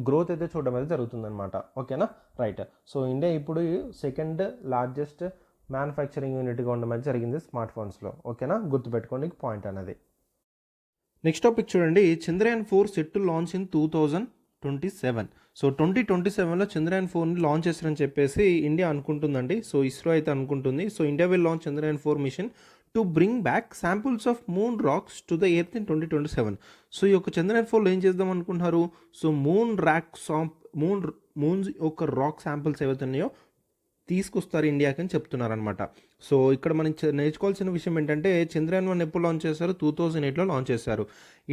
[SPEAKER 1] గ్రోత్ అయితే చూడడం అయితే జరుగుతుందన్నమాట. ఓకేనా. రైట్. సో ఇండియా ఇప్పుడు సెకండ్ లార్జెస్ట్ మ్యానుఫ్యాక్చరింగ్ యూనిట్గా ఉండడం అయితే జరిగింది స్మార్ట్ ఫోన్స్లో. ఓకేనా, గుర్తుపెట్టుకోండి పాయింట్ అనేది. నెక్స్ట్ టాపిక్ చూడండి, Chandrayaan four set to launch in 2027. సో 2027లో చంద్రయాన్-4ని లాంచ్ చేస్తారని చెప్పేసి ఇండియా అనుకుంటుందండి. సో ఇస్రో అయితే అనుకుంటుంది. So India will launch Chandrayaan four mission to bring back samples of moon rocks to the earth in 2027. So ఈ యొక్క చంద్రయాన్-4లో ఏం చేద్దాం అనుకుంటున్నారు? సో మూన్ యొక్క రాక్ శాంపుల్స్ ఏవైతే ఉన్నాయో తీసుకొస్తారు ఇండియాకి అని చెప్తున్నారనమాట. సో ఇక్కడ మనం నేర్చుకోవాల్సిన విషయం ఏంటంటే, చంద్రయాన్-1 ఎప్పుడు లాంచ్ చేశారు? 2008లో లాంచ్ చేశారు.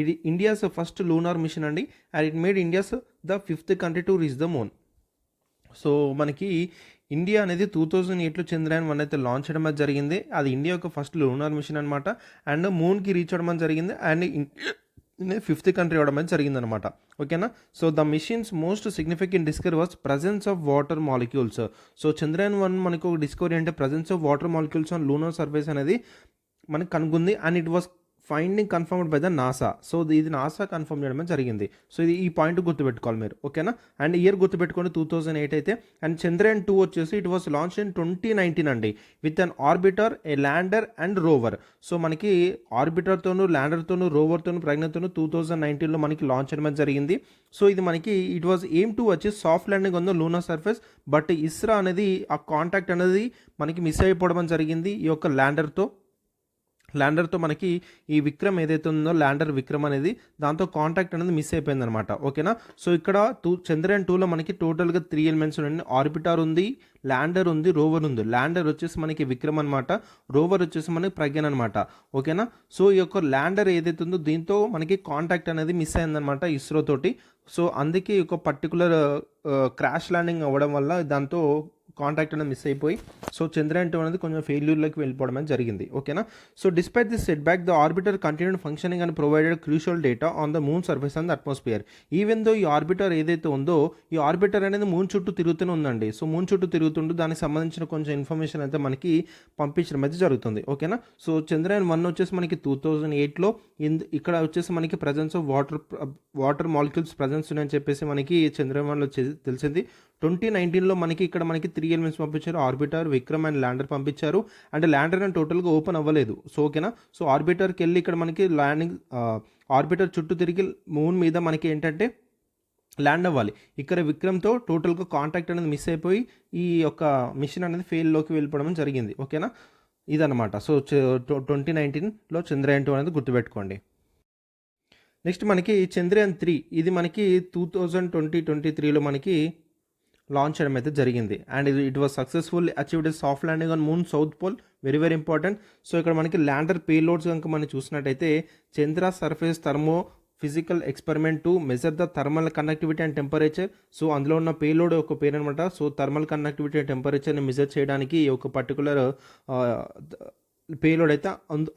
[SPEAKER 1] ఇది ఇండియాస్ ఫస్ట్ లూనార్ మిషన్ అండి, and it made India's the 5th country to reach the moon. So మనకి ఇండియా అనేది 2008లో చంద్రయాన్-1 అయితే లాంచ్ చేయడం అనేది జరిగింది. అది ఇండియా యొక్క ఫస్ట్ లూనార్ మిషన్ అనమాట. అండ్ మూన్కి రీచ్ అవ్వడం అనేది జరిగింది, అండ్ 5th కంట్రీ అవ్వడం అనేది జరిగిందనమాట. ఓకేనా. So the mission's most significant discovery was presence of water molecules. So Chandrayaan మనకు ఒక డిస్కవరీ అంటే presence of water molecules on lunar surface అనేది మనకు కనుగొంది, and it was finding confirmed by the NASA. So ఇది నాసా కన్ఫర్మ్ చేయడమే జరిగింది. So ఇది ఈ పాయింట్ గుర్తుపెట్టుకోవాలి మీరు. ఓకేనా. అండ్ ఇయర్ గుర్తుపెట్టుకోండి 2008 అయితే. అండ్ చంద్రయాన్-2 వచ్చేసి ఇట్ వాస్ లాంచ్ ఇన్ 2019 అండి, with an orbiter, a lander and rover. So మనకి ఆర్బిటర్తోనూ, ల్యాండర్తోనూ, రోవర్తోనూ, ప్రజ్ఞతోనూ 2019లో మనకి లాంచ్ చేయడం జరిగింది. సో ఇది మనకి ఇట్ వాజ్ ఎయిమ్ టు వచ్చి soft landing on the lunar surface, but ISRO అనేది ఆ కాంటాక్ట్ అనేది మనకి మిస్ అయిపోవడం జరిగింది ఈ యొక్క ల్యాండర్తో మనకి ఈ విక్రమ్ ఏదైతే ఉందో ల్యాండర్ విక్రమ్ అనేది, దాంతో కాంటాక్ట్ అనేది మిస్ అయిపోయింది అనమాట. ఓకేనా. సో ఇక్కడ చంద్రయాన్-2లో మనకి టోటల్గా 3 ఎలిమెంట్స్ ఉన్నాయి. ఆర్బిటర్ ఉంది, ల్యాండర్ ఉంది, రోవర్ ఉంది. ల్యాండర్ వచ్చేసి మనకి విక్రమ్ అనమాట, రోవర్ వచ్చేసి మనకి ప్రజ్ఞాన్ అనమాట. ఓకేనా. సో ఈ యొక్క ల్యాండర్ ఏదైతే ఉందో దీంతో మనకి కాంటాక్ట్ అనేది మిస్ అయిందనమాట ఇస్రో తోటి. సో అందుకే ఈ యొక్క పర్టికులర్ క్రాష్ ల్యాండింగ్ అవ్వడం వల్ల దాంతో కాంటాక్ట్ అనేది మిస్ అయిపోయి సో చంద్రయాన్-2 అనేది కొంచెం ఫెయిల్యూర్లోకి వెళ్ళిపోవడం అనేది జరిగింది. ఓకేనా. So despite this setback the orbiter continued functioning and provided crucial data on the moon surface and the atmosphere. Even though ఈ ఆర్బిటర్ ఏదైతే ఉందో, ఈ ఆర్బిటర్ అనేది మూన్ చుట్టూ తిరుగుతూనే ఉందండి. సో మూన్ చుట్టూ తిరుగుతుంటూ దానికి సంబంధించిన కొంచెం ఇన్ఫర్మేషన్ అయితే మనకి పంపించడం అయితే జరుగుతుంది. ఓకేనా. సో చంద్రయాన్-1 వచ్చేసి మనకి 2008లో ఇక్కడ వచ్చేసి మనకి presence of water molecules presence ఉన్నాయని చెప్పేసి మనకి చంద్రయాన్-1లో తెలిసింది. 2019లో మనకి ఇక్కడ మనకి 3 ఎలిమెంట్స్ పంపించారు, ఆర్బిటర్, విక్రమ్ అండ్ ల్యాండర్ పంపించారు. అంటే ల్యాండర్ అని టోటల్గా ఓపెన్ అవ్వలేదు. సో ఓకేనా. సో ఆర్బిటర్కి వెళ్ళి ఇక్కడ మనకి ఆర్బిటర్ చుట్టూ తిరిగి మూన్ మీద మనకి ఏంటంటే ల్యాండ్ అవ్వాలి. ఇక్కడ విక్రమ్తో టోటల్గా కాంటాక్ట్ అనేది మిస్ అయిపోయి ఈ యొక్క మిషన్ అనేది ఫెయిల్లోకి వెళ్ళిపోవడం జరిగింది. ఓకేనా. ఇదనమాట. సో 2019లో చంద్రయాన్-2 అనేది గుర్తుపెట్టుకోండి. నెక్స్ట్ మనకి చంద్రయాన్-3, ఇది మనకి 2023లో మనకి లాంచ్ చేయడం అయితే జరిగింది. And it was successful achieved soft landing on moon south pole, very very important. So ఇక్కడ మనకి ల్యాండర్ పేలోడ్స్ కనుక మనం చూసినట్టయితే, Chandra surface thermophysical experiment to measure the thermal conductivity and temperature. So అందులో ఉన్న పేలోడ్ ఒక పేరు అనమాట. సో థర్మల్ కండక్టివిటీ అండ్ టెంపరేచర్ని మెజర్ చేయడానికి ఒక పర్టికులర్ పేలోడ్ అయితే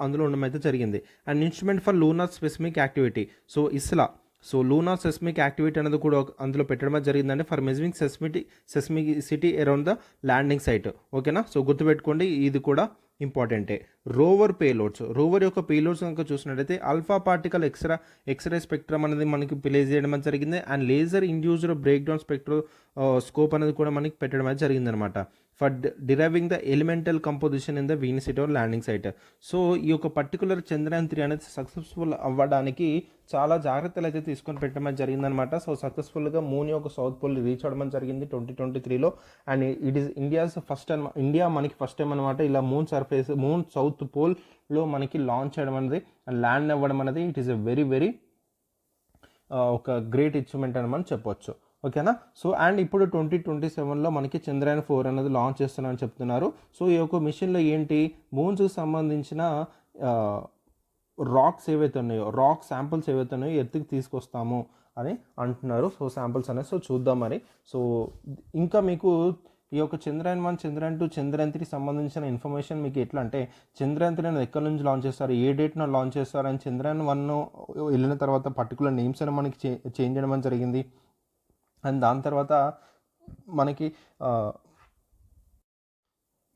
[SPEAKER 1] అందులో ఉండడం అయితే జరిగింది. And instrument for lunar specific activity, so ఇస్లా. సో లూనార్ సెస్మిక్ యాక్టివిటీ అనేది కూడా అందులో పెట్టడం జరిగిందండి, for measuring seismicity around the landing site. ఓకేనా. సో గుర్తుపెట్టుకోండి, ఇది కూడా ఇంపార్టెంటే. రోవర్ పేలోడ్స్, రోవర్ యొక్క పేలోడ్స్ కనుక చూసినట్టయితే ఆల్ఫా పార్టికల్ ఎక్స్రే స్పెక్ట్రమ్ అనేది మనకి ప్లే చేయడం జరిగింది. And laser induced breakdown scope అనేది కూడా మనకి పెట్టడం అయితే జరిగింది అనమాట, for deriving the elemental composition in the Venus city or landing site. So ఈ యొక్క పర్టికులర్ చంద్రయాన్-3 అనేది సక్సెస్ఫుల్ అవ్వడానికి చాలా జాగ్రత్తలు అయితే తీసుకొని పెట్టడం జరిగిందనమాట. సో సక్సెస్ఫుల్గా మూన్ యొక్క సౌత్ పోల్ రీచ్ అవ్వడం జరిగింది 2023లో. And it is India's first time, India మనకి ఫస్ట్ టైం అనమాట ఇలా మూన్ సౌత్ పోల్లో మనకి లాంచ్ చేయడం అనేది అండ్ ల్యాండ్ అవ్వడం అనేది it is a very very ఒక గ్రేట్ అచీవ్మెంట్ అని మనం చెప్పొచ్చు. ఓకేనా. సో అండ్ ఇప్పుడు 2027లో మనకి చంద్రయాన్-4 అనేది లాంచ్ చేస్తున్నారని చెప్తున్నారు. సో ఈ యొక్క మిషన్లో ఏంటి, మూన్స్కి సంబంధించిన రాక్స్ ఏవైతే ఉన్నాయో, రాక్ శాంపుల్స్ ఏవైతే ఉన్నాయో ఎర్త్కి తీసుకొస్తాము అని అంటున్నారు. సో శాంపుల్స్ అనేది సో చూద్దాం మరి. సో ఇంకా మీకు ఈ యొక్క చంద్రయాన్-1, చంద్రయాన్-2, చంద్రయాన్-3 సంబంధించిన ఇన్ఫర్మేషన్ మీకు ఎట్లా అంటే, చంద్రయాన్-3 అనేది ఎక్కడి నుంచి లాంచ్ చేస్తారు, ఏ డేట్న లాంచ్ చేస్తారు, అని చంద్రయాన్-1 వెళ్ళిన తర్వాత పర్టికులర్ నేమ్స్ అని మనకి చేంజ్ చేయడం జరిగింది. అండ్ దాని తర్వాత మనకి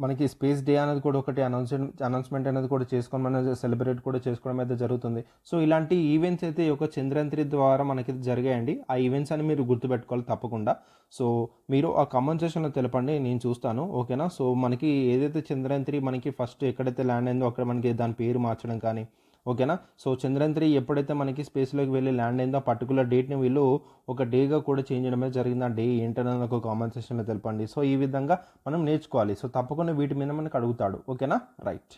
[SPEAKER 1] మనకి స్పేస్ డే అనేది కూడా ఒకటి అనౌన్స్మెంట్ అనేది కూడా చేసుకొని మనం సెలబ్రేట్ కూడా చేసుకోవడం అయితే జరుగుతుంది. సో ఇలాంటి ఈవెంట్స్ అయితే ఈ యొక్క చంద్రయాన్-3 ద్వారా మనకి జరిగాయండి. ఆ ఈవెంట్స్ అని మీరు గుర్తుపెట్టుకోవాలి తప్పకుండా. సో మీరు ఆ కామెంట్ సెక్షన్లో తెలపండి, నేను చూస్తాను. ఓకేనా. సో మనకి ఏదైతే చంద్రయాన్-3 మనకి ఫస్ట్ ఎక్కడైతే ల్యాండ్ అయిందో అక్కడ మనకి దాని పేరు మార్చడం కానీ, ఓకేనా. సో చంద్రయాన్-3 ఎప్పుడైతే మనకి స్పేస్లోకి వెళ్ళి ల్యాండ్ అయిందో ఆ పర్టికులర్ డేట్ని వీళ్ళు ఒక డేగా కూడా చేంజ్ చేయడమే జరిగింది. ఆ డే ఏంటనేది ఒక కామెంట్ సెక్షన్లో తెలపండి. సో ఈ విధంగా మనం నేర్చుకోవాలి. సో తప్పకుండా వీటి మీద మనకు అడుగుతాడు. ఓకేనా. రైట్.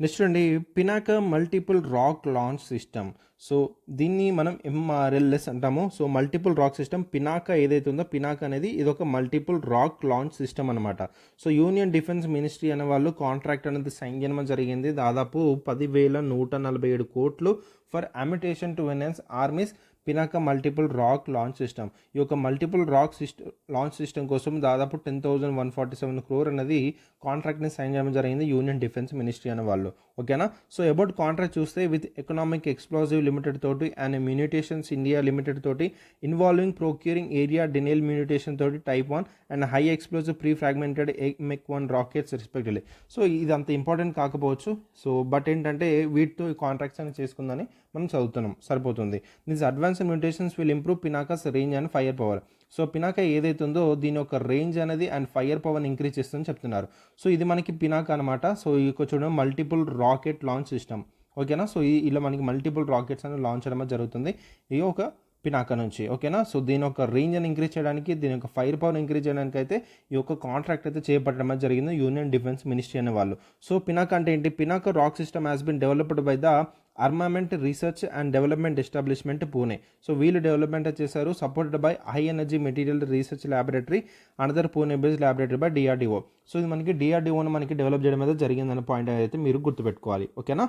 [SPEAKER 1] నెక్స్ట్ అండి, Pinaka multiple rocket launch system. So దీన్ని మనం MRLS అంటాము. So multiple rock system Pinaka ఏదైతే ఉందో, పినాక అనేది ఇది ఒక మల్టిపుల్ రాక్ లాంచ్ సిస్టమ్ అనమాట. సో యూనియన్ డిఫెన్స్ మినిస్ట్రీ అనే వాళ్ళు కాంట్రాక్ట్ అనేది సైన్ చేయడం జరిగింది. దాదాపు 10,147 కోట్లు for ammunition to enhance army's Pinaka multiple rocket launch system. ఈ యొక్క మల్టిపుల్ రాక్ లాంచ్ సిస్టమ్ కోసం దాదాపు 10,147 crore అనేది కాంట్రాక్ట్ని సైన్ చేయడం జరిగింది యూనియన్ డిఫెన్స్ మినిస్ట్రీ అనే వాళ్ళు. ఓకేనా. సో అబౌట్ కాంట్రాక్ట్ చూస్తే విత్ ఎకనామిక్ ఎక్స్ప్లోజివ్ లిమిటెడ్ తోటి అండ్ మ్యూనిటేషన్స్ ఇండియా లిమిటెడ్ తోటి involving procuring area denial munition తోటి Type 1 and high explosive pre fragmented MEK-1 rockets respectively. So ఇది అంత ఇంపార్టెంట్ కాకపోవచ్చు. సో బట్ ఏంటంటే వీటితో కాంట్రాక్ట్స్ అని చేసుకుందని మనం చదువుతున్నాం, సరిపోతుంది. These advance munitions will improve Pinaka's range and fire power. So Pinaka ఏదైతే ఉందో దీని యొక్క రేంజ్ అనేది అండ్ ఫైర్ పవర్ని ఇంక్రీజ్ చేస్తుందని చెప్తున్నారు. సో ఇది మనకి పినాక అనమాట. సో ఈ చూడండి మల్టిపుల్ రాకెట్ లాంచ్ సిస్టమ్. ఓకేనా. సో ఇలా మనకి మల్టిపుల్ రాకెట్స్ అనేది లాంచ్ చేయడం జరుగుతుంది ఈ ఒక పినాక నుంచి. ఓకేనా. సో దీని యొక్క రేంజ్ అని ఇంక్రీజ్ చేయడానికి, దీని యొక్క ఫైర్ పవర్ ఇంక్రీజ్ చేయడానికి అయితే ఈ యొక్క కాంట్రాక్ట్ అయితే చేపట్టడం జరిగింది యూనియన్ డిఫెన్స్ మినిస్ట్రీ అనే వాళ్ళు. సో పినాక అంటే ఏంటి? Pinaka rock system has been developed by the armament research and development establishment Pune. So వీళ్ళు డెవలప్మెంట్ చేశారు, supported by high energy material research laboratory another Pune based laboratory by DRDO. So ఇది మనకి DRDOని మనకి develop చేయడం అయితే జరిగిందన్న పాయింట్ అయితే మీరు గుర్తుపెట్టుకోవాలి. ఓకేనా.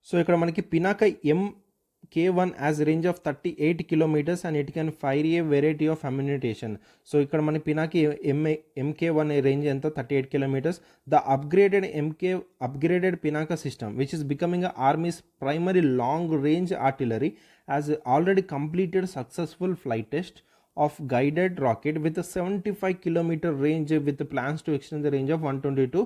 [SPEAKER 1] సో ఇక్కడ మనకి Pinaka MK1 has range of 38 kilometers and it can fire a variety of ammunition. So ఇక్కడ మన పినాకి MK1 రేంజ్ ఎంత? 38 kilometers. The upgraded Pinaka system which is becoming a army's primary long range artillery has already completed successful flight test of guided rocket with a 75 kilometer range with plans to extend the range of 120 to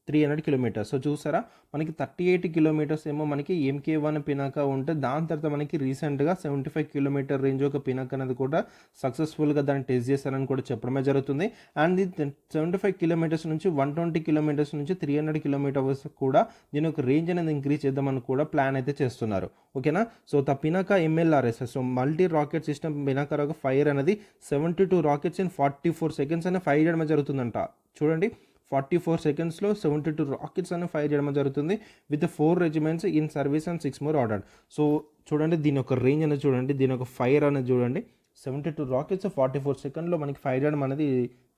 [SPEAKER 1] 300 kilometers. So చూసారా మనకి 38 kilometers ఏమో మనకి MK1 Pinaka ఉంటే, దాని తర్వాత మనకి రీసెంట్గా 75 kilometer range ఒక పినాక అనేది కూడా సక్సెస్ఫుల్గా దాన్ని టెస్ట్ చేశారని కూడా చెప్పడమే జరుగుతుంది. అండ్ 75 kilometers నుంచి 120 kilometers నుంచి 300 kilometers కూడా దీని యొక్క రేంజ్ అనేది ఇంక్రీజ్ చేద్దామని కూడా ప్లాన్ అయితే చేస్తున్నారు. ఓకేనా. So the Pinaka MLRS, so multi rocket system Pinaka fire అనేది 72 రాకెట్స్ ఇన్ 44 seconds అని ఫైర్ చేయడం జరుగుతుందంట. చూడండి 44 secondsలో 72 రాకెట్స్ అని ఫైర్ చేయడం జరుగుతుంది with 4 regiments in service and 6 more ordered. So చూడండి దీని యొక్క రేంజ్ అనేది చూడండి, దీని యొక్క ఫైర్ అనేది చూడండి. 72 రాకెట్స్ 44 secondsలో మనకి ఫైర్ చేయడం అనేది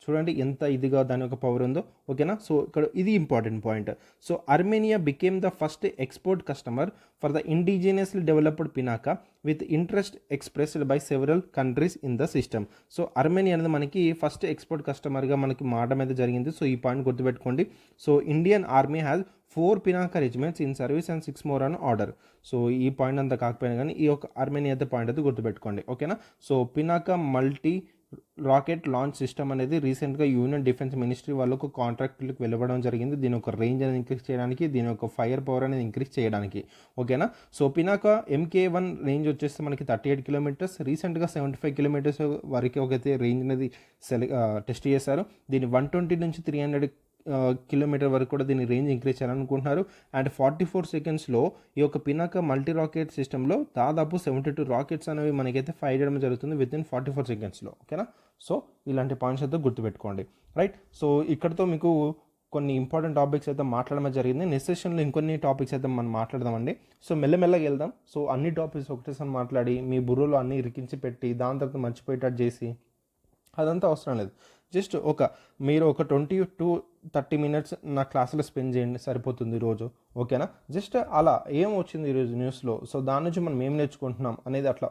[SPEAKER 1] చూడండి ఎంత ఇదిగా దాని యొక్క పవర్ ఉందో. ఓకేనా. సో ఇక్కడ ఇది important point. So Armenia became the first export customer for the indigenously developed Pinaka with interest expressed by several countries in the system. So Armenia అనేది మనకి ఫస్ట్ ఎక్స్పోర్ట్ కస్టమర్గా మనకి మారడం అయితే జరిగింది. సో ఈ పాయింట్ గుర్తుపెట్టుకోండి. So Indian army has 4 Pinaka regiments in service and 6 more on order. So ఈ point అంతా కాకపోయినా కానీ ఈ యొక్క ఆర్మేనియా అయితే పాయింట్ అయితే గుర్తుపెట్టుకోండి. ఓకేనా. So Pinaka multi rocket launch system అనేది రీసెంట్గా యూనియన్ డిఫెన్స్ మినిస్ట్రీ వాళ్ళకు కాంట్రాక్టులకు వెళ్ళడం జరిగింది. దీని యొక్క రేంజ్ అనేది ఇంక్రీజ్ చేయడానికి, దీని యొక్క ఫైర్ పవర్ అనేది ఇంక్రీజ్ చేయడానికి. ఓకేనా. సో పినాక MK1 రేంజ్ వచ్చేసి మనకి 38 kilometers, రీసెంట్గా 75 kilometers వరకు ఒకైతే రేంజ్ అనేది టెస్ట్ చేశారు. దీన్ని 120 నుంచి 300 kilometer వరకు కూడా దీని రేంజ్ ఇంక్రీజ్ చేయాలనుకుంటున్నారు. అండ్ 44 secondsలో ఈ యొక్క పినాక మల్టీ రాకెట్ సిస్టంలో దాదాపు 72 రాకెట్స్ అనేవి మనకైతే ఫైర్ చేయడం జరుగుతుంది విత్ ఇన్ 44 secondsలో. ఓకేనా. సో ఇలాంటి పాయింట్స్ అయితే గుర్తుపెట్టుకోండి. రైట్. సో ఇక్కడతో మీకు కొన్ని ఇంపార్టెంట్ టాపిక్స్ అయితే మాట్లాడడం జరిగింది. నెక్స్ట్ సెషన్లో ఇంకొన్ని టాపిక్స్ అయితే మనం మాట్లాడదామండి. సో మెల్లమెల్లగా వెళ్దాం. సో అన్ని టాపిక్స్ ఒకటేసారి మాట్లాడి మీ బుర్రలో అన్ని ఇరికించి పెట్టి దాని తర్వాత మర్చిపోయేటట్టు చేసి అదంతా అవసరం లేదు. జస్ట్ మీరు ఒక 20 to 30 minutes నా క్లాసులో స్పెండ్ చేయండి, సరిపోతుంది రోజు. ఓకేనా. జస్ట్ అలా ఏం వచ్చింది ఈరోజు న్యూస్లో, సో దాని నుంచి మనం ఏం నేర్చుకుంటున్నాం అనేది అట్లా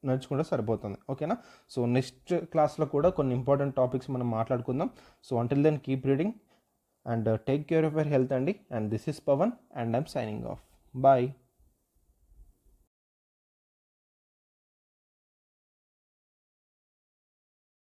[SPEAKER 1] నేర్చుకుంటే సరిపోతుంది. ఓకేనా. సో నెక్స్ట్ క్లాస్లో కూడా కొన్ని ఇంపార్టెంట్ టాపిక్స్ మనం మాట్లాడుకుందాం. So until then keep reading and take care of your health, and this is Pawan and I'm signing off. Bye.